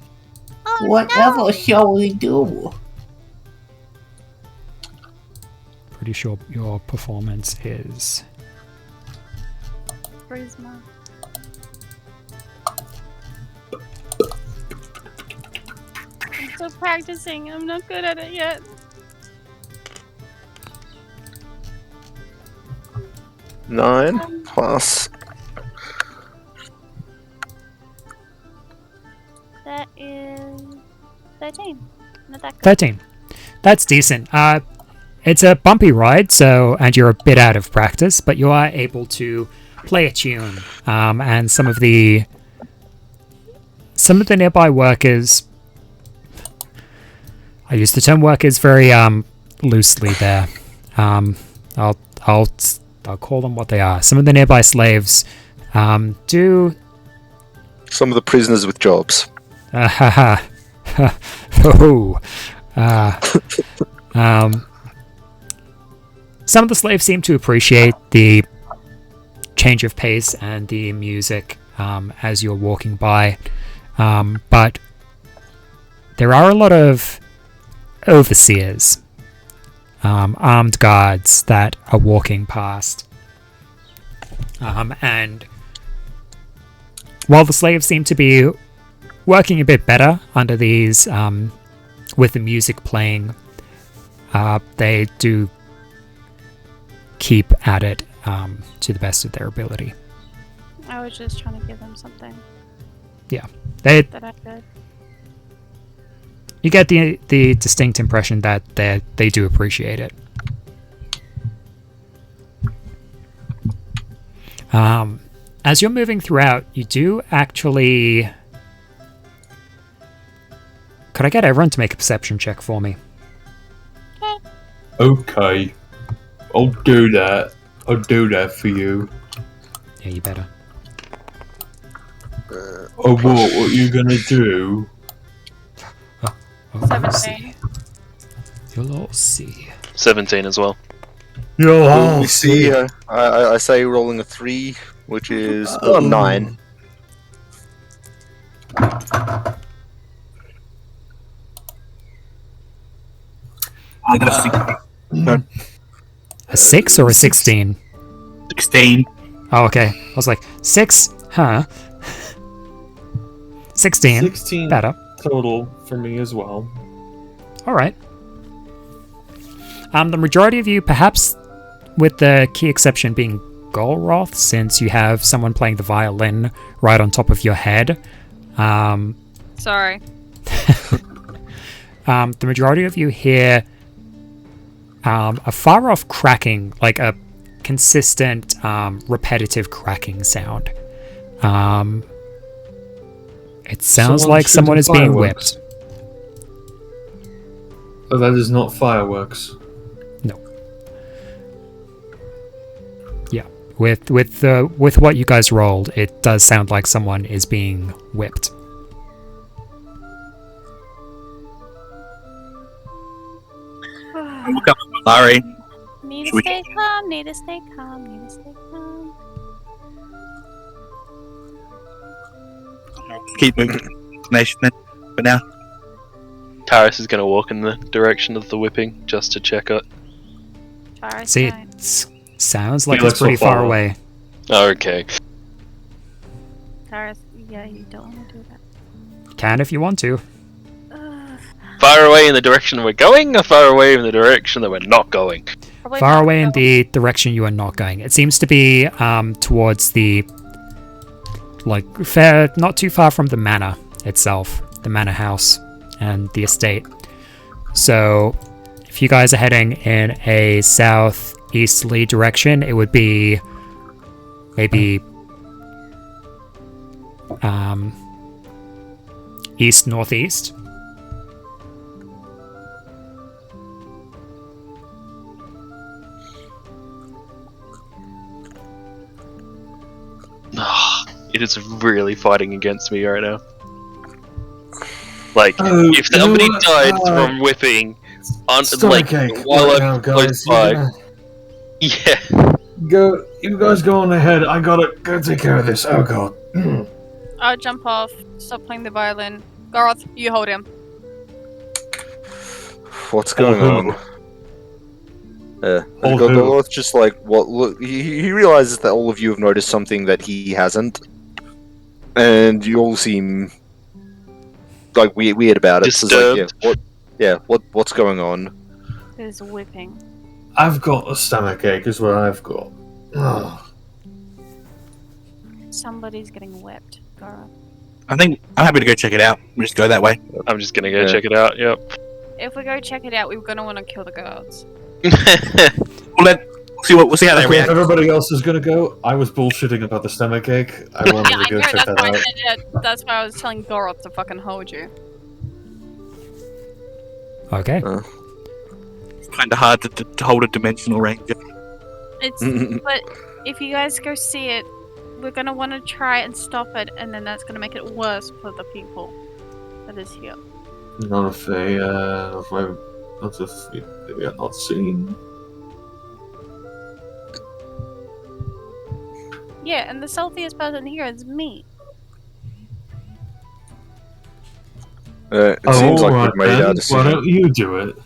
Whatever shall we do? Pretty sure your performance is... Charisma. I'm still practicing. I'm not good at it yet. Nine plus. That is 13. Not that good. 13. That's decent. It's a bumpy ride, and you're a bit out of practice, but you are able to play a tune. And some of the nearby workers, I use the term workers very loosely there. I'll call them what they are. Some of the nearby slaves do. Some of the prisoners with jobs. Some of the slaves seem to appreciate the change of pace and the music as you're walking by, but there are a lot of overseers, armed guards that are walking past, and while the slaves seem to be working a bit better under these with the music playing, they do keep at it to the best of their ability. I was just trying to give them something. Yeah, That I could. you get the distinct impression that they do appreciate it. As you're moving throughout, you do actually... Could I get everyone to make a perception check for me? Okay. I'll do that. I'll do that for you. Yeah, you better. Oh, what you gonna do? Oh, 17. You'll all see. 17 as well. You'll We see. I say rolling a 3, which is 9. I got a 16. A 6 or a 16? 16. Oh, okay. I was like, 6? Huh? 16. 16 Better. total for me as well. Alright. The majority of you, perhaps with the key exception being Golroth, since you have someone playing the violin right on top of your head. Sorry. The majority of you hear a far off cracking, like a consistent, repetitive cracking sound. It sounds like someone is being whipped. Oh, that is not fireworks. No. Yeah, with what you guys rolled, it does sound like someone is being whipped. Look up, Larry. Need to stay calm, need to stay calm, need to stay calm. Keep moving. Nation then. For now. Taris is going to walk in the direction of the whipping just to check it. See, it sounds like it's pretty far away. Okay. Taris, yeah, you don't want to do that. Can if you want to. Far away in the direction we're going, or far away in the direction that we're not going? Probably Far not away in go. the direction you are not going. It seems to be towards the, like, not too far from the manor itself, the manor house and the estate. So if you guys are heading in a southeasterly direction, it would be maybe east-northeast. It is really fighting against me right now. Like, if somebody died from whipping, on like while I'm close by, yeah. Go, you guys go on ahead. I gotta go take care of this. Oh god. I'll jump off, stop playing the violin. Garth, you hold him. What's going on? Golroth just like what? Look, he realizes that all of you have noticed something that he hasn't, and you all seem like weird about it. Disturbed. So what's going on? There's whipping. I've got a stomach ache, is what I've got. Oh. Somebody's getting whipped, Garth. I think I'm happy to go check it out. We'll just go that way. I'm just gonna go check it out. Yep. If we go check it out, we're gonna want to kill the guards. We'll see how they Okay, if react. everybody else is gonna go, I was bullshitting about the stomach ache. I wanted to go check that out. That's why I was telling Garth to fucking hold you. Okay. It's kind of hard to hold a dimensional ranger. It's but if you guys go see it, we're gonna want to try and stop it, and then that's gonna make it worse for the people that is here. Not if they are not seen. Yeah, and the stealthiest person here is me. It seems like we've made our decision. Why don't you do it?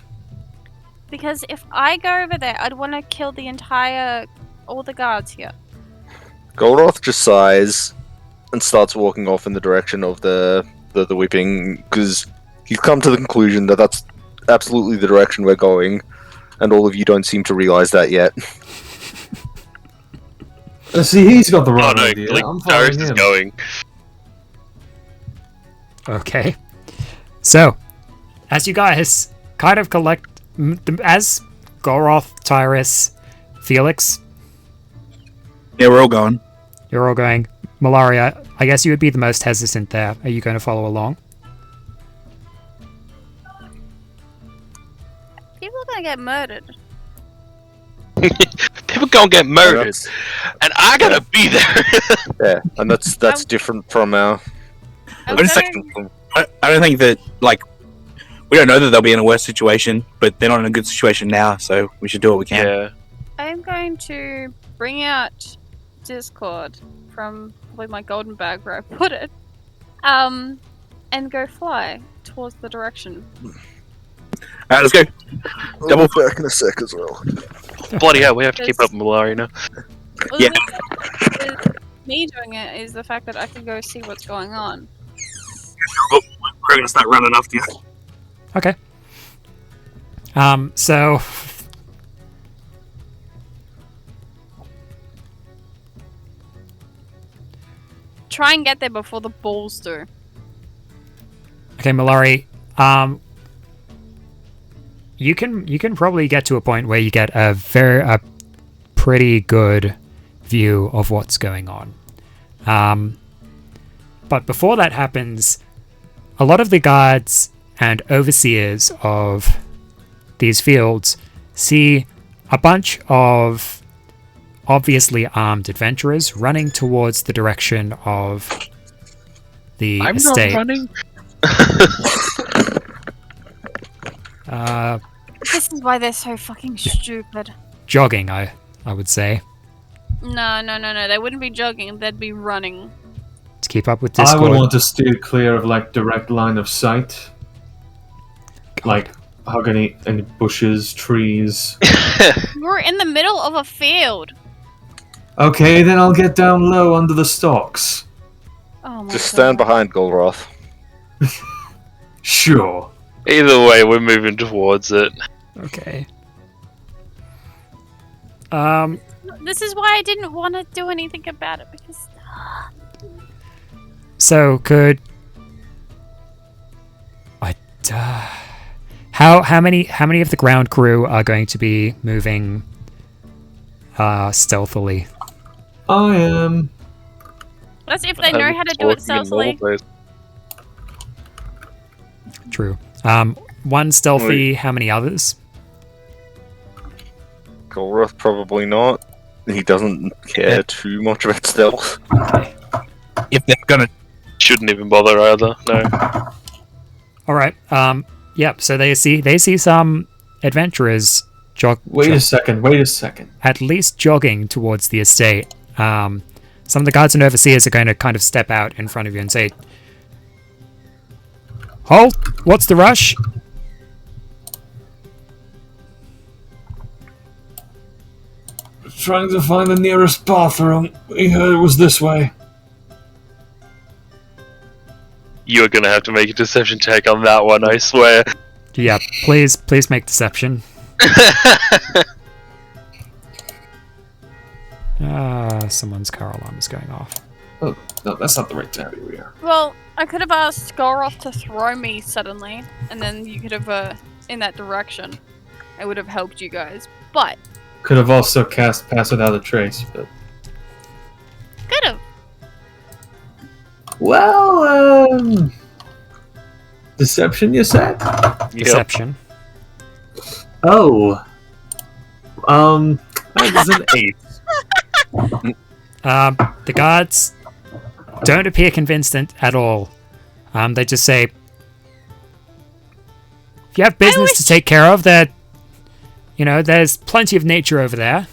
Because if I go over there, I'd want to kill all the guards here. Golroth just sighs and starts walking off in the direction of the whipping, because he's come to the conclusion that that's absolutely the direction we're going, and all of you don't seem to realize that yet. See, he's got the wrong Oh no, idea. like, I'm following Taris is him. going. Okay. So, as you guys kind of collect, as Golroth, Tyrus, Felix, Yeah, we're all going. you're all going. Malaria, I guess you would be the most hesitant there. Are you going to follow along? People are gonna get murdered. People gonna get murdered, and I gotta be there. Yeah, and that's different from our. I'm just going- I don't think that, like, we don't know that they'll be in a worse situation, but they're not in a good situation now, so we should do what we can. Yeah. I'm going to bring out Discord from probably my golden bag where I put it, and go fly towards the direction. Alright, let's go. Double back in a sec as well. Bloody hell, we have to keep up with Malaria now. Well, Yeah. the reason with me doing it is the fact that I can go see what's going on. We're gonna start running after you. Okay. So, try and get there before the balls do. Okay, Malari, you can probably get to a point where you get a pretty good view of what's going on. But before that happens, a lot of the guards and overseers of these fields see a bunch of obviously armed adventurers running towards the direction of the estate. I'm not running. This is why they're so fucking stupid. Jogging, I would say. No. They wouldn't be jogging. They'd be running. To keep up with Discord. I would want to steer clear of like direct line of sight. Like hug any bushes, trees. We're in the middle of a field. Okay, then I'll get down low under the stalks. Oh my Just stand God. behind Golroth. Sure. Either way, we're moving towards it. Okay. This is why I didn't want to do anything about it because. So could how many of the ground crew are going to be moving stealthily? I am. That's if they know how to do it stealthily. True. One stealthy. How many others? Golroth probably not. He doesn't care too much about stealth. Okay. If they're gonna, Shouldn't even bother either. No. All right. Yep. So they see some adventurers Wait a second. at least jogging towards the estate. Some of the guards and overseers are going to kind of step out in front of you and say, "Halt! What's the rush?" Trying to find the nearest bathroom. We heard it was this way. You're gonna have to make a deception check on that one, I swear. Yeah. Please make deception. Someone's car alarm is going off. Oh, no, that's not the right time we are. Well, I could have asked Skoroth to throw me suddenly, and then you could have, in that direction. I would have helped you guys, but... Could have also cast Pass Without a Trace, but... Could have. Well, Deception, you said? Deception. Oh. That was an 8. The guards don't appear convinced at all. They just say, if you have business to take care of, there's plenty of nature over there.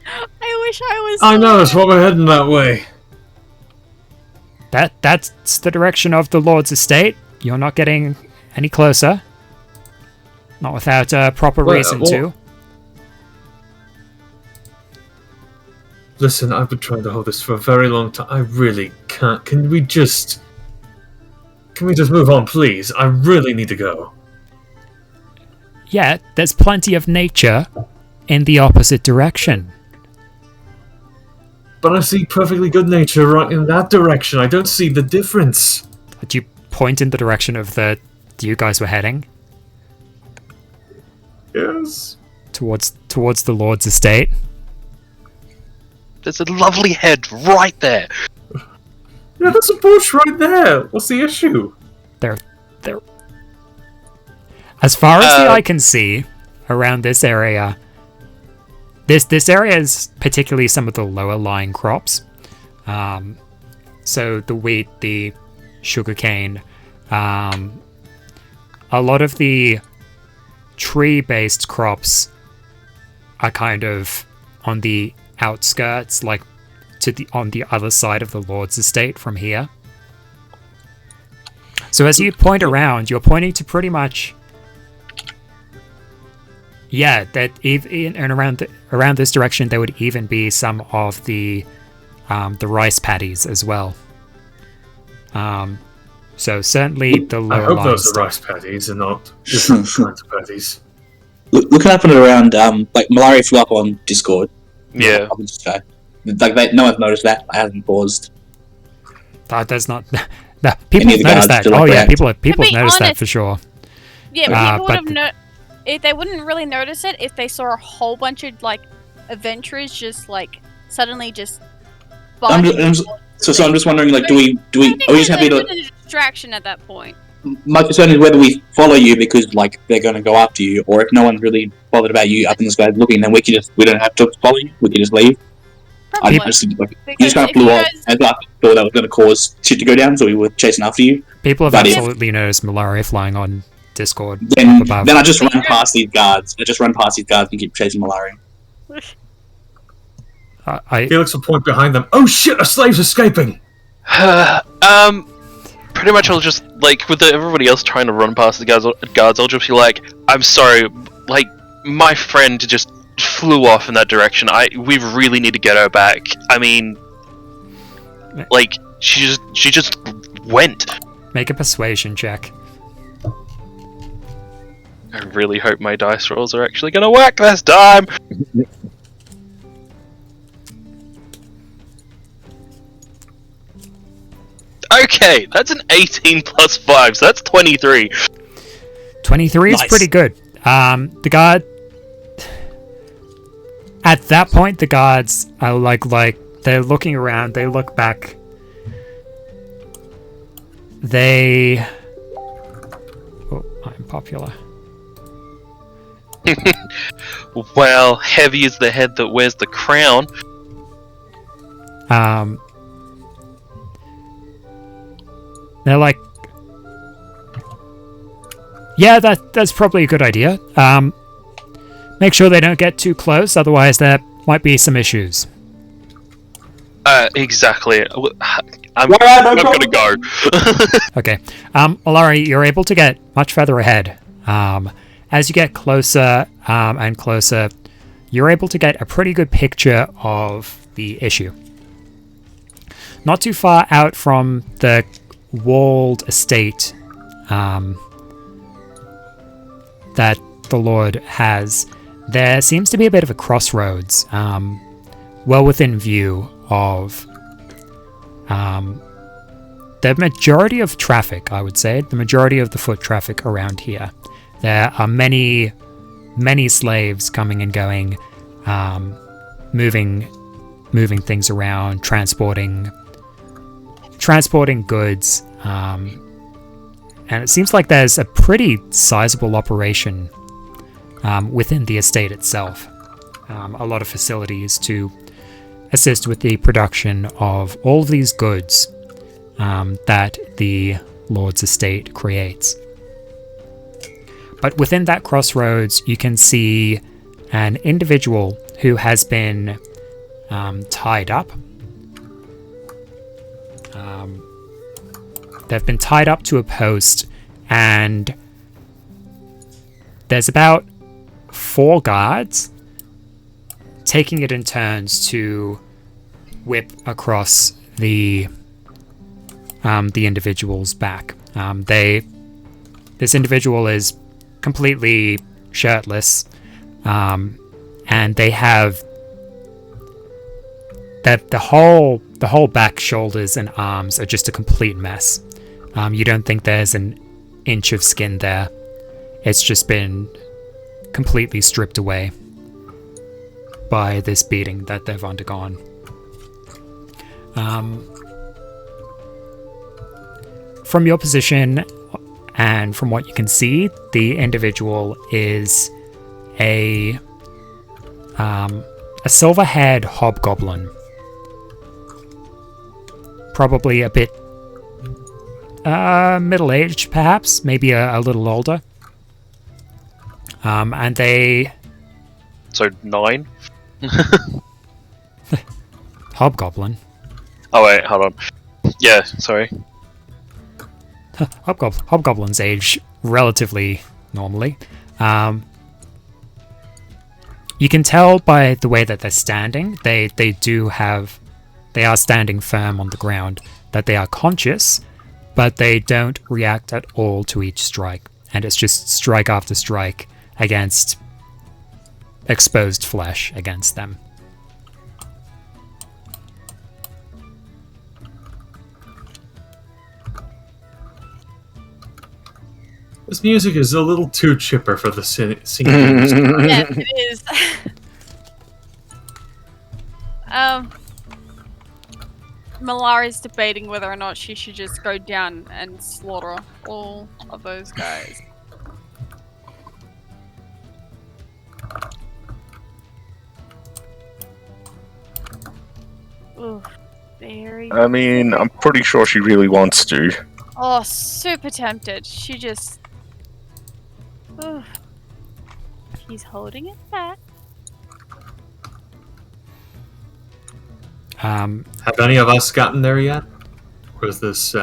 I wish I was... I know, that's why we're heading that way. That's the direction of the Lord's estate. You're not getting any closer. Not without a proper reason to. Listen, I've been trying to hold this for a very long time. I really can't. Can we just move on, please? I really need to go. Yeah, there's plenty of nature in the opposite direction. But I see perfectly good nature right in that direction. I don't see the difference. Do you point in the direction of you guys were heading? Yes. Towards the Lord's estate? There's a lovely head right there. Yeah, there's a bush right there. What's the issue? There. As far as the eye can see, around this area, this area is particularly some of the lower lying crops. So the wheat, the sugarcane, a lot of the tree-based crops are kind of on the outskirts, like on the other side of the Lord's estate from here. So as you point around, you're pointing to pretty much, yeah, that even and around this direction there would even be some of the rice paddies as well. So certainly the lower. I hope line those are stuff. rice paddies and not different kinds of paddies. Looking up and around, like Malaria flew up on Discord. Yeah. No one's noticed that. I haven't paused. There's not. No, people have noticed that. Oh yeah, people have noticed that for sure. Yeah, people would have if they wouldn't really notice it if they saw a whole bunch of like adventurers just like suddenly just. So I'm just wondering, like, are we just happy to? A distraction at that point. My concern is whether we follow you because like they're going to go after you, or if no one's really bothered about you up in the sky looking, then we don't have to follow you. We can just leave. You just kind of flew off and I thought that was going to cause shit to go down, so we were chasing after you. People have absolutely noticed malaria flying on Discord. Then I just run past these guards. And keep chasing malaria. Felix will point behind them. Oh shit! A slave's escaping. Pretty much I'll just like with everybody else trying to run past the guards. I'll just be like, I'm sorry, like my friend just flew off in that direction. We really need to get her back. I mean, like she just went. Make a persuasion check. I really hope my dice rolls are actually gonna work this time. Okay, that's an 18 plus 5, so that's 23. 23 is pretty good. The guard... At that point, the guards are like they're looking around, they look back. They... Oh, I'm popular. Well, heavy is the head that wears the crown. They're like, yeah, that's probably a good idea. Make sure they don't get too close, otherwise there might be some issues. Exactly. I'm gonna go. Okay. Malari, you're able to get much further ahead. As you get closer and closer, you're able to get a pretty good picture of the issue. Not too far out from the walled estate that the Lord has, there seems to be a bit of a crossroads, well within view of the majority of traffic, I would say, the majority of the foot traffic around here. There are many slaves coming and going, moving things around, transporting goods, and it seems like there's a pretty sizable operation within the estate itself. A lot of facilities to assist with the production of all of these goods that the Lord's estate creates. But within that crossroads, you can see an individual who has been tied up. They've been tied up to a post, and there's about 4 guards taking it in turns to whip across the individual's back. This individual is completely shirtless, and they have the whole back, shoulders, and arms are just a complete mess. You don't think there's an inch of skin there. It's just been completely stripped away by this beating that they've undergone. From your position and from what you can see, the individual is a silver-haired hobgoblin. Probably a bit middle-aged, perhaps, maybe a little older. And they... So 9? Hobgoblin. Oh wait, hold on. Yeah, sorry. Hobgoblins age relatively normally. You can tell by the way that they're standing. They are standing firm on the ground, that they are conscious, but they don't react at all to each strike. And it's just strike after strike against exposed flesh against them. This music is a little too chipper for the singing. Yes, it is. Malari's debating whether or not she should just go down and slaughter all of those guys. Ooh, very. I mean, I'm pretty sure she really wants to. Oh, super tempted. She just. Ooh. He's holding it back. Have any of us gotten there yet? Or is this,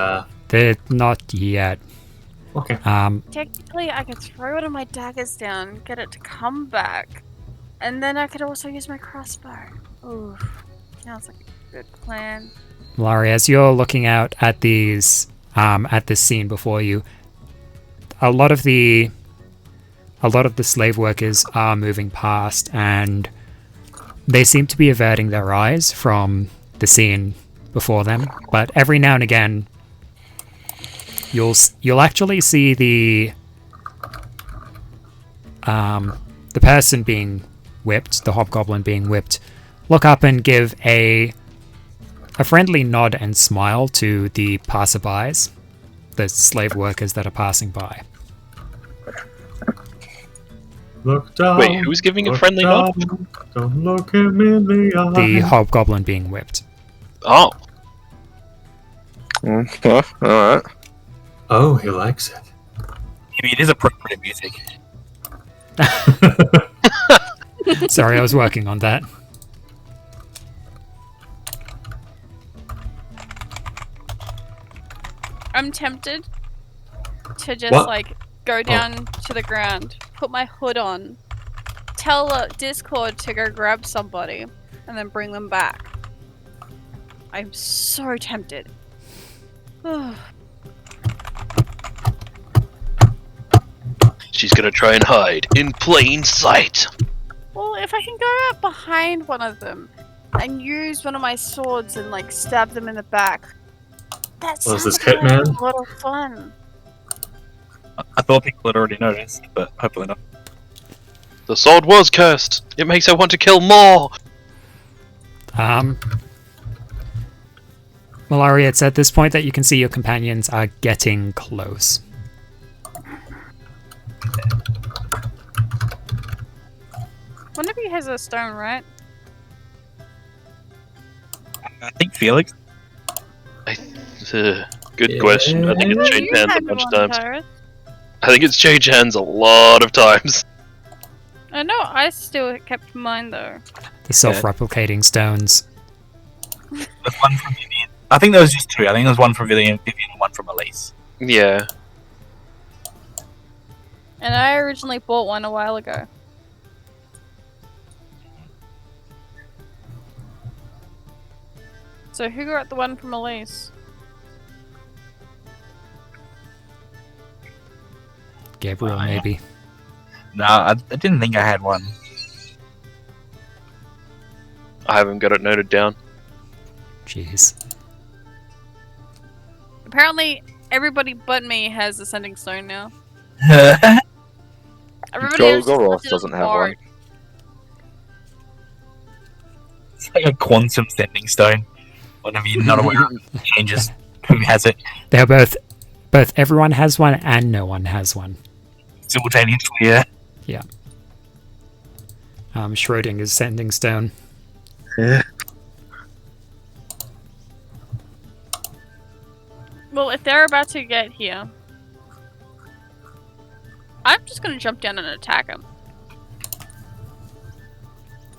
They're not yet. Okay. Technically, I could throw one of my daggers down, get it to come back, and then I could also use my crossbow. Ooh, sounds like a good plan. Malari, as you're looking out at these, at this scene before you, a lot of the slave workers are moving past, and they seem to be averting their eyes from the scene before them. But every now and again, you'll actually see the person being whipped, the hobgoblin being whipped, look up and give a friendly nod and smile to the passerbys, the slave workers that are passing by. Look down, Wait, who's giving a friendly nod? Don't look him in the eye. The hobgoblin being whipped. Oh. Alright. Oh, he likes it. Maybe it is appropriate music. Sorry, I was working on that. I'm tempted to just What? like go down to the ground, put my hood on, tell Discord to go grab somebody, and then bring them back. I'm so tempted. She's gonna try and hide in plain sight. Well, if I can go up behind one of them and use one of my swords and like stab them in the back, that Was sounds this like Hitman? a lot of fun. I thought people had already noticed, but hopefully not. The sword was cursed. It makes her want to kill more. Malari, it's at this point that you can see your companions are getting close. One of you has a stone, right? I think Felix. Good question. I think it's changed hands a had bunch of one, times. Tyrus. I think it's changed hands a lot of times. I know, I still kept mine though. The self-replicating stones. There's one from Vivian. I think there was just two. I think there was one from Vivian and one from Elise. Yeah. And I originally bought one a while ago. So who got the one from Elise? Gabriel, maybe. No, I didn't think I had one. I haven't got it noted down. Jeez. Apparently, everybody but me has a sending stone now. Everybody else Goroth just doesn't have mark. one. It's like a quantum sending stone. Whenever you're not aware of it, changes who has it They're both everyone has one and no one has one. simultaneously. Yeah. Yeah. Schrodinger's sending stone. Well, if they're about to get here, I'm just gonna jump down and attack them.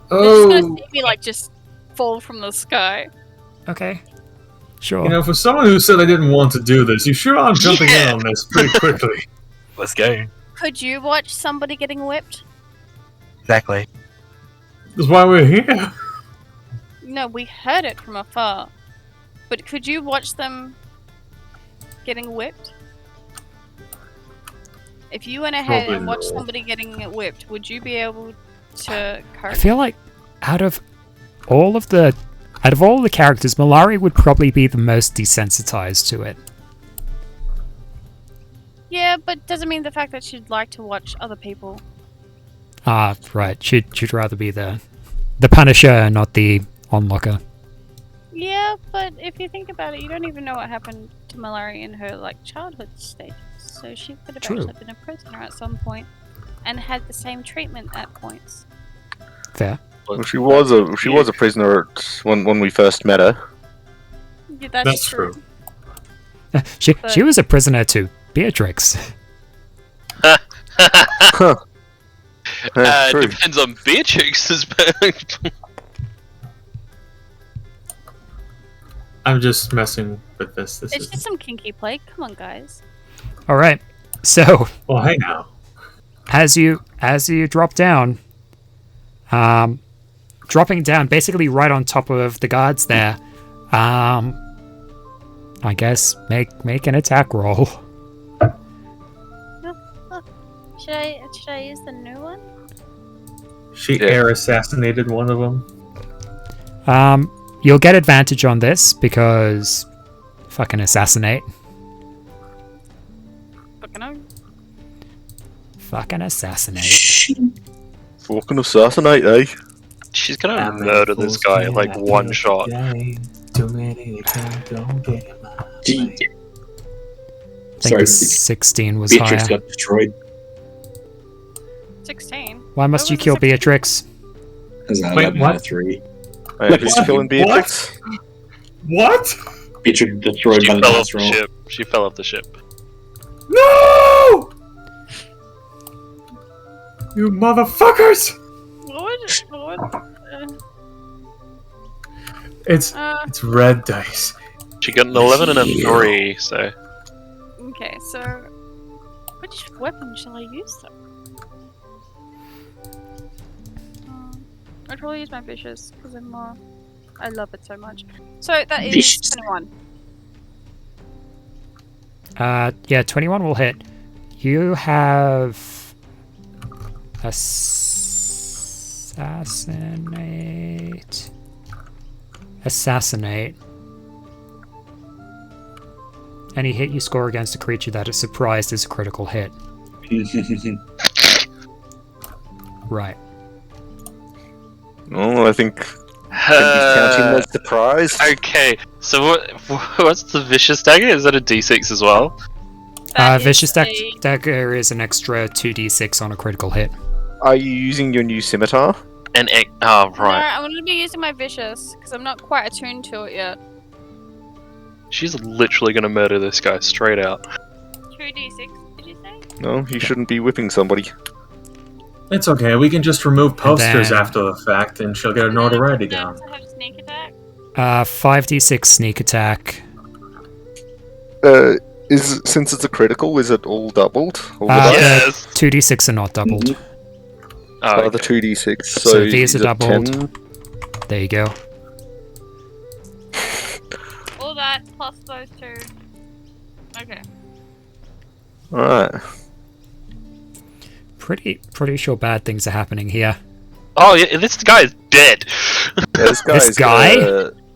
They're just gonna see me like just fall from the sky. Okay. Sure. You know, for someone who said I didn't want to do this, you sure are jumping in on this pretty quickly. Let's go. Could you watch somebody getting whipped? Exactly. That's why we're here. No, we heard it from afar. But could you watch them getting whipped? If you went ahead Probably and watched no. somebody getting whipped, would you be able to cope? I feel like out of all the characters, Malari would probably be the most desensitized to it. Yeah, but doesn't mean the fact that she'd like to watch other people. Ah, right. She'd rather be the Punisher and not the onlooker. Yeah, but if you think about it, you don't even know what happened to Mallory in her like childhood stage. So she could have True. actually been a prisoner at some point and had the same treatment at points. Fair. Well, she was a prisoner when we first met her. Yeah, That's true. She was a prisoner to Beatrix. True. Depends on Beatrix's. I'm just messing with this. This It's is. just some kinky play. Come on, guys. All right. So Well, hey now. as you drop down, dropping down basically right on top of the guards there, I guess make an attack roll. Should I use the new one? She air assassinated one of them. You'll get advantage on this because fucking assassinate. Fucking assassinate. Fucking assassinate, eh? She's gonna murder this guy in like one shot. Too many don't get my Gee. I think Sorry, 16 was Beatrix higher. got destroyed. 16. Why must you kill Beatrix? Because I Wait, got what? 3. Who's killing Beatrix? What? Beatrix destroyed She by the fell off last the roll. ship. She fell off the ship. No! You motherfuckers! What? It's red dice. She got an 11 and a 3, so. Okay, so which weapon shall I use though? I'd probably use my vicious because I'm more. I love it so much. So that is Vicious. 21. Yeah, 21 will hit. You have assassinate. Any hit you score against a creature that is surprised is a critical hit. Right. Oh, I think counting as surprise. Okay, so what's the vicious dagger? Is that a d6 as well? That is Vicious a- dagger is an extra 2d6 on a critical hit. Are you using your new scimitar? Oh, No, right. I'm gonna be using my vicious because I'm not quite attuned to it yet. She's literally gonna murder this guy straight out. 2d6, did you say? No, you shouldn't be whipping somebody. It's okay. We can just remove posters then- after the fact, and she'll get her notoriety down. Does it have sneak attack? 5d6 sneak attack. Since it's a critical, is it all doubled? Or Yes. 2d6 are not doubled. Oh, the 2d6. So these are is it doubled. 10? There you go. All that plus those two. Okay. Alright. Pretty sure bad things are happening here. Oh yeah, this guy is dead. Yeah, this This guy?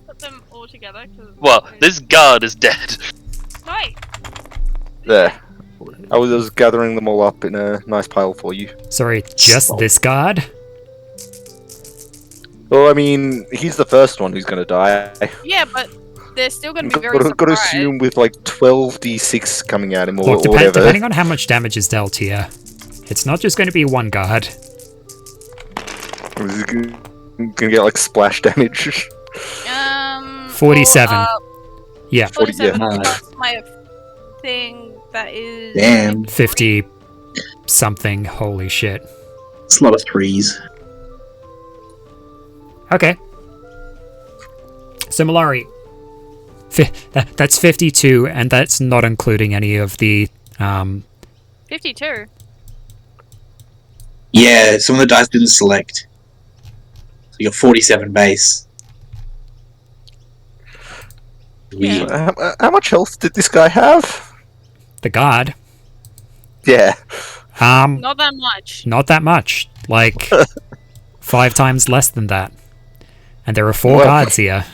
Put them all together. Well, this guard is dead. Right. there. I was gathering them all up in a nice pile for you. Sorry, just this guard? Well, I mean, he's the first one who's gonna die. Yeah, but they're still gonna be very Got to surprised. assume with like 12d6 coming at him or, Look, or whatever. depending on how much damage is dealt here, it's not just going to be one guard. He's gonna get like splash damage. 47. Yeah, 47 yeah. plus my thing that is. Damn. 50 something. Holy shit. It's a lot of 3s. Okay. So Malari, that's 52, and that's not including any of the 52. Yeah, some of the dice didn't select. So you got 47 base. Weird. How much health did this guy have? the guard. Yeah. Not that much. Not that much. Like 5 times less than that. And there are 4 Well- guards here.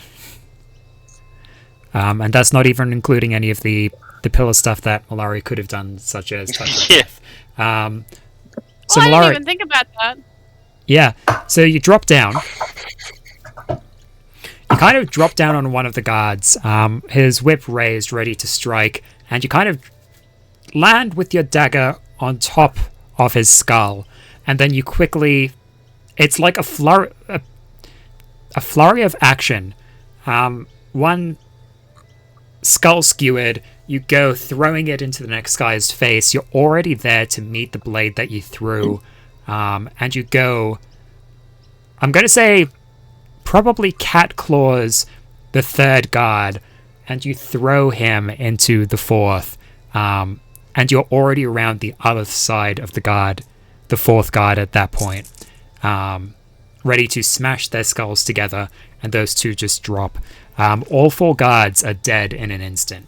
And that's not even including any of the the pillar stuff that Malari could have done, such as touch of Yeah. death. I didn't even think about that. Yeah, so you drop down. You kind of drop down on one of the guards, his whip raised, ready to strike, and you kind of land with your dagger on top of his skull, and then you quickly... It's like a flurry of action. One skull skewered, you go throwing it into the next guy's face. You're already there to meet the blade that you threw, and you go... I'm going to say probably cat claws the third guard, and you throw him into the fourth, and you're already around the other side of the guard, the fourth guard at that point, ready to smash their skulls together, and those two just drop. All four guards are dead in an instant.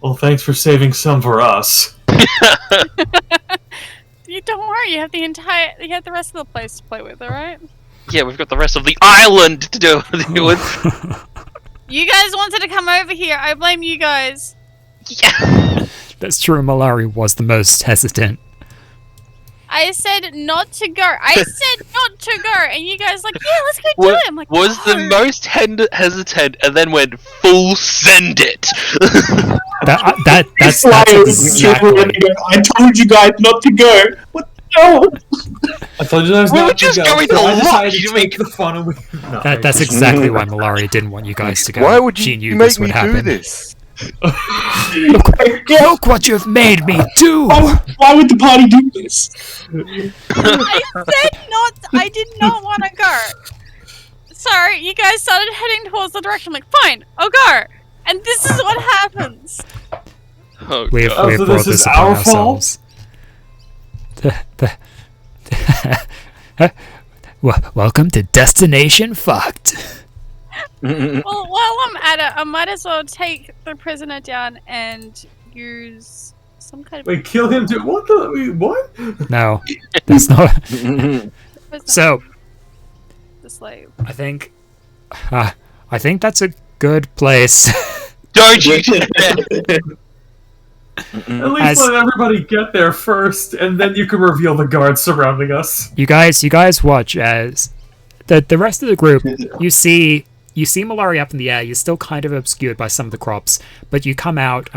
Well, thanks for saving some for us. You don't worry, you have the rest of the place to play with, alright? Yeah, we've got the rest of the island to deal with. You guys wanted to come over here, I blame you guys. Yeah. That's true, Malari was the most hesitant. I said not to go. I said not to go, and you guys like, yeah, let's go do it. I'm like, was no. the most hesitant, and then went full send it. That's exactly. I told you guys not to go. What? No. I told you guys not just to go. going So to I decided lock. to take the fun away. No, That's exactly why Malari didn't want you guys to go. Why would She you knew make this me would do happen. this? Look what you've made me do! Why would the party do this? I said not. I did not want to go. Sorry, you guys started heading towards the direction. I'm like, fine, I'll go. And this is what happens. Oh, We've God. so brought this this is upon our ourselves. Welcome to Destination Fucked. Well, while I'm at it, I might as well take the prisoner down and use some kind of... Wait, kill him too? What the? Wait, what? No, that's not. prisoner, So, the slave. I think that's a good place. Don't you? At least let everybody get there first, and then you can reveal the guards surrounding us. You guys watch as the rest of the group. You see Malari up in the air. You're still kind of obscured by some of the crops, but you come out.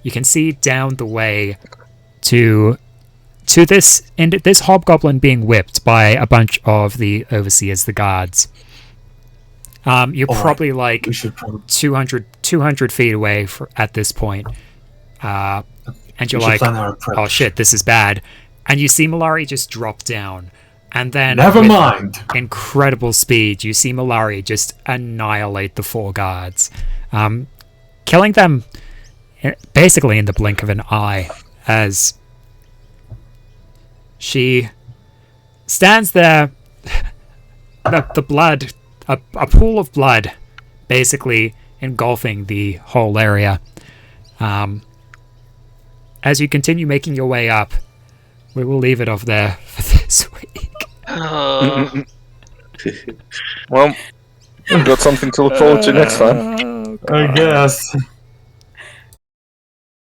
You can see down the way to this hobgoblin being whipped by a bunch of the overseers, the guards. You're probably like 200 feet away at this point. And you're like, oh shit, this is bad. And you see Malari just drop down. And then, never mind. Incredible speed, you see Malari just annihilate the four guards. Killing them basically in the blink of an eye, as she stands there, the blood, a pool of blood, basically engulfing the whole area. As you continue making your way up, we will leave it off there for this week. Well, we've got something to look forward to next time. I guess.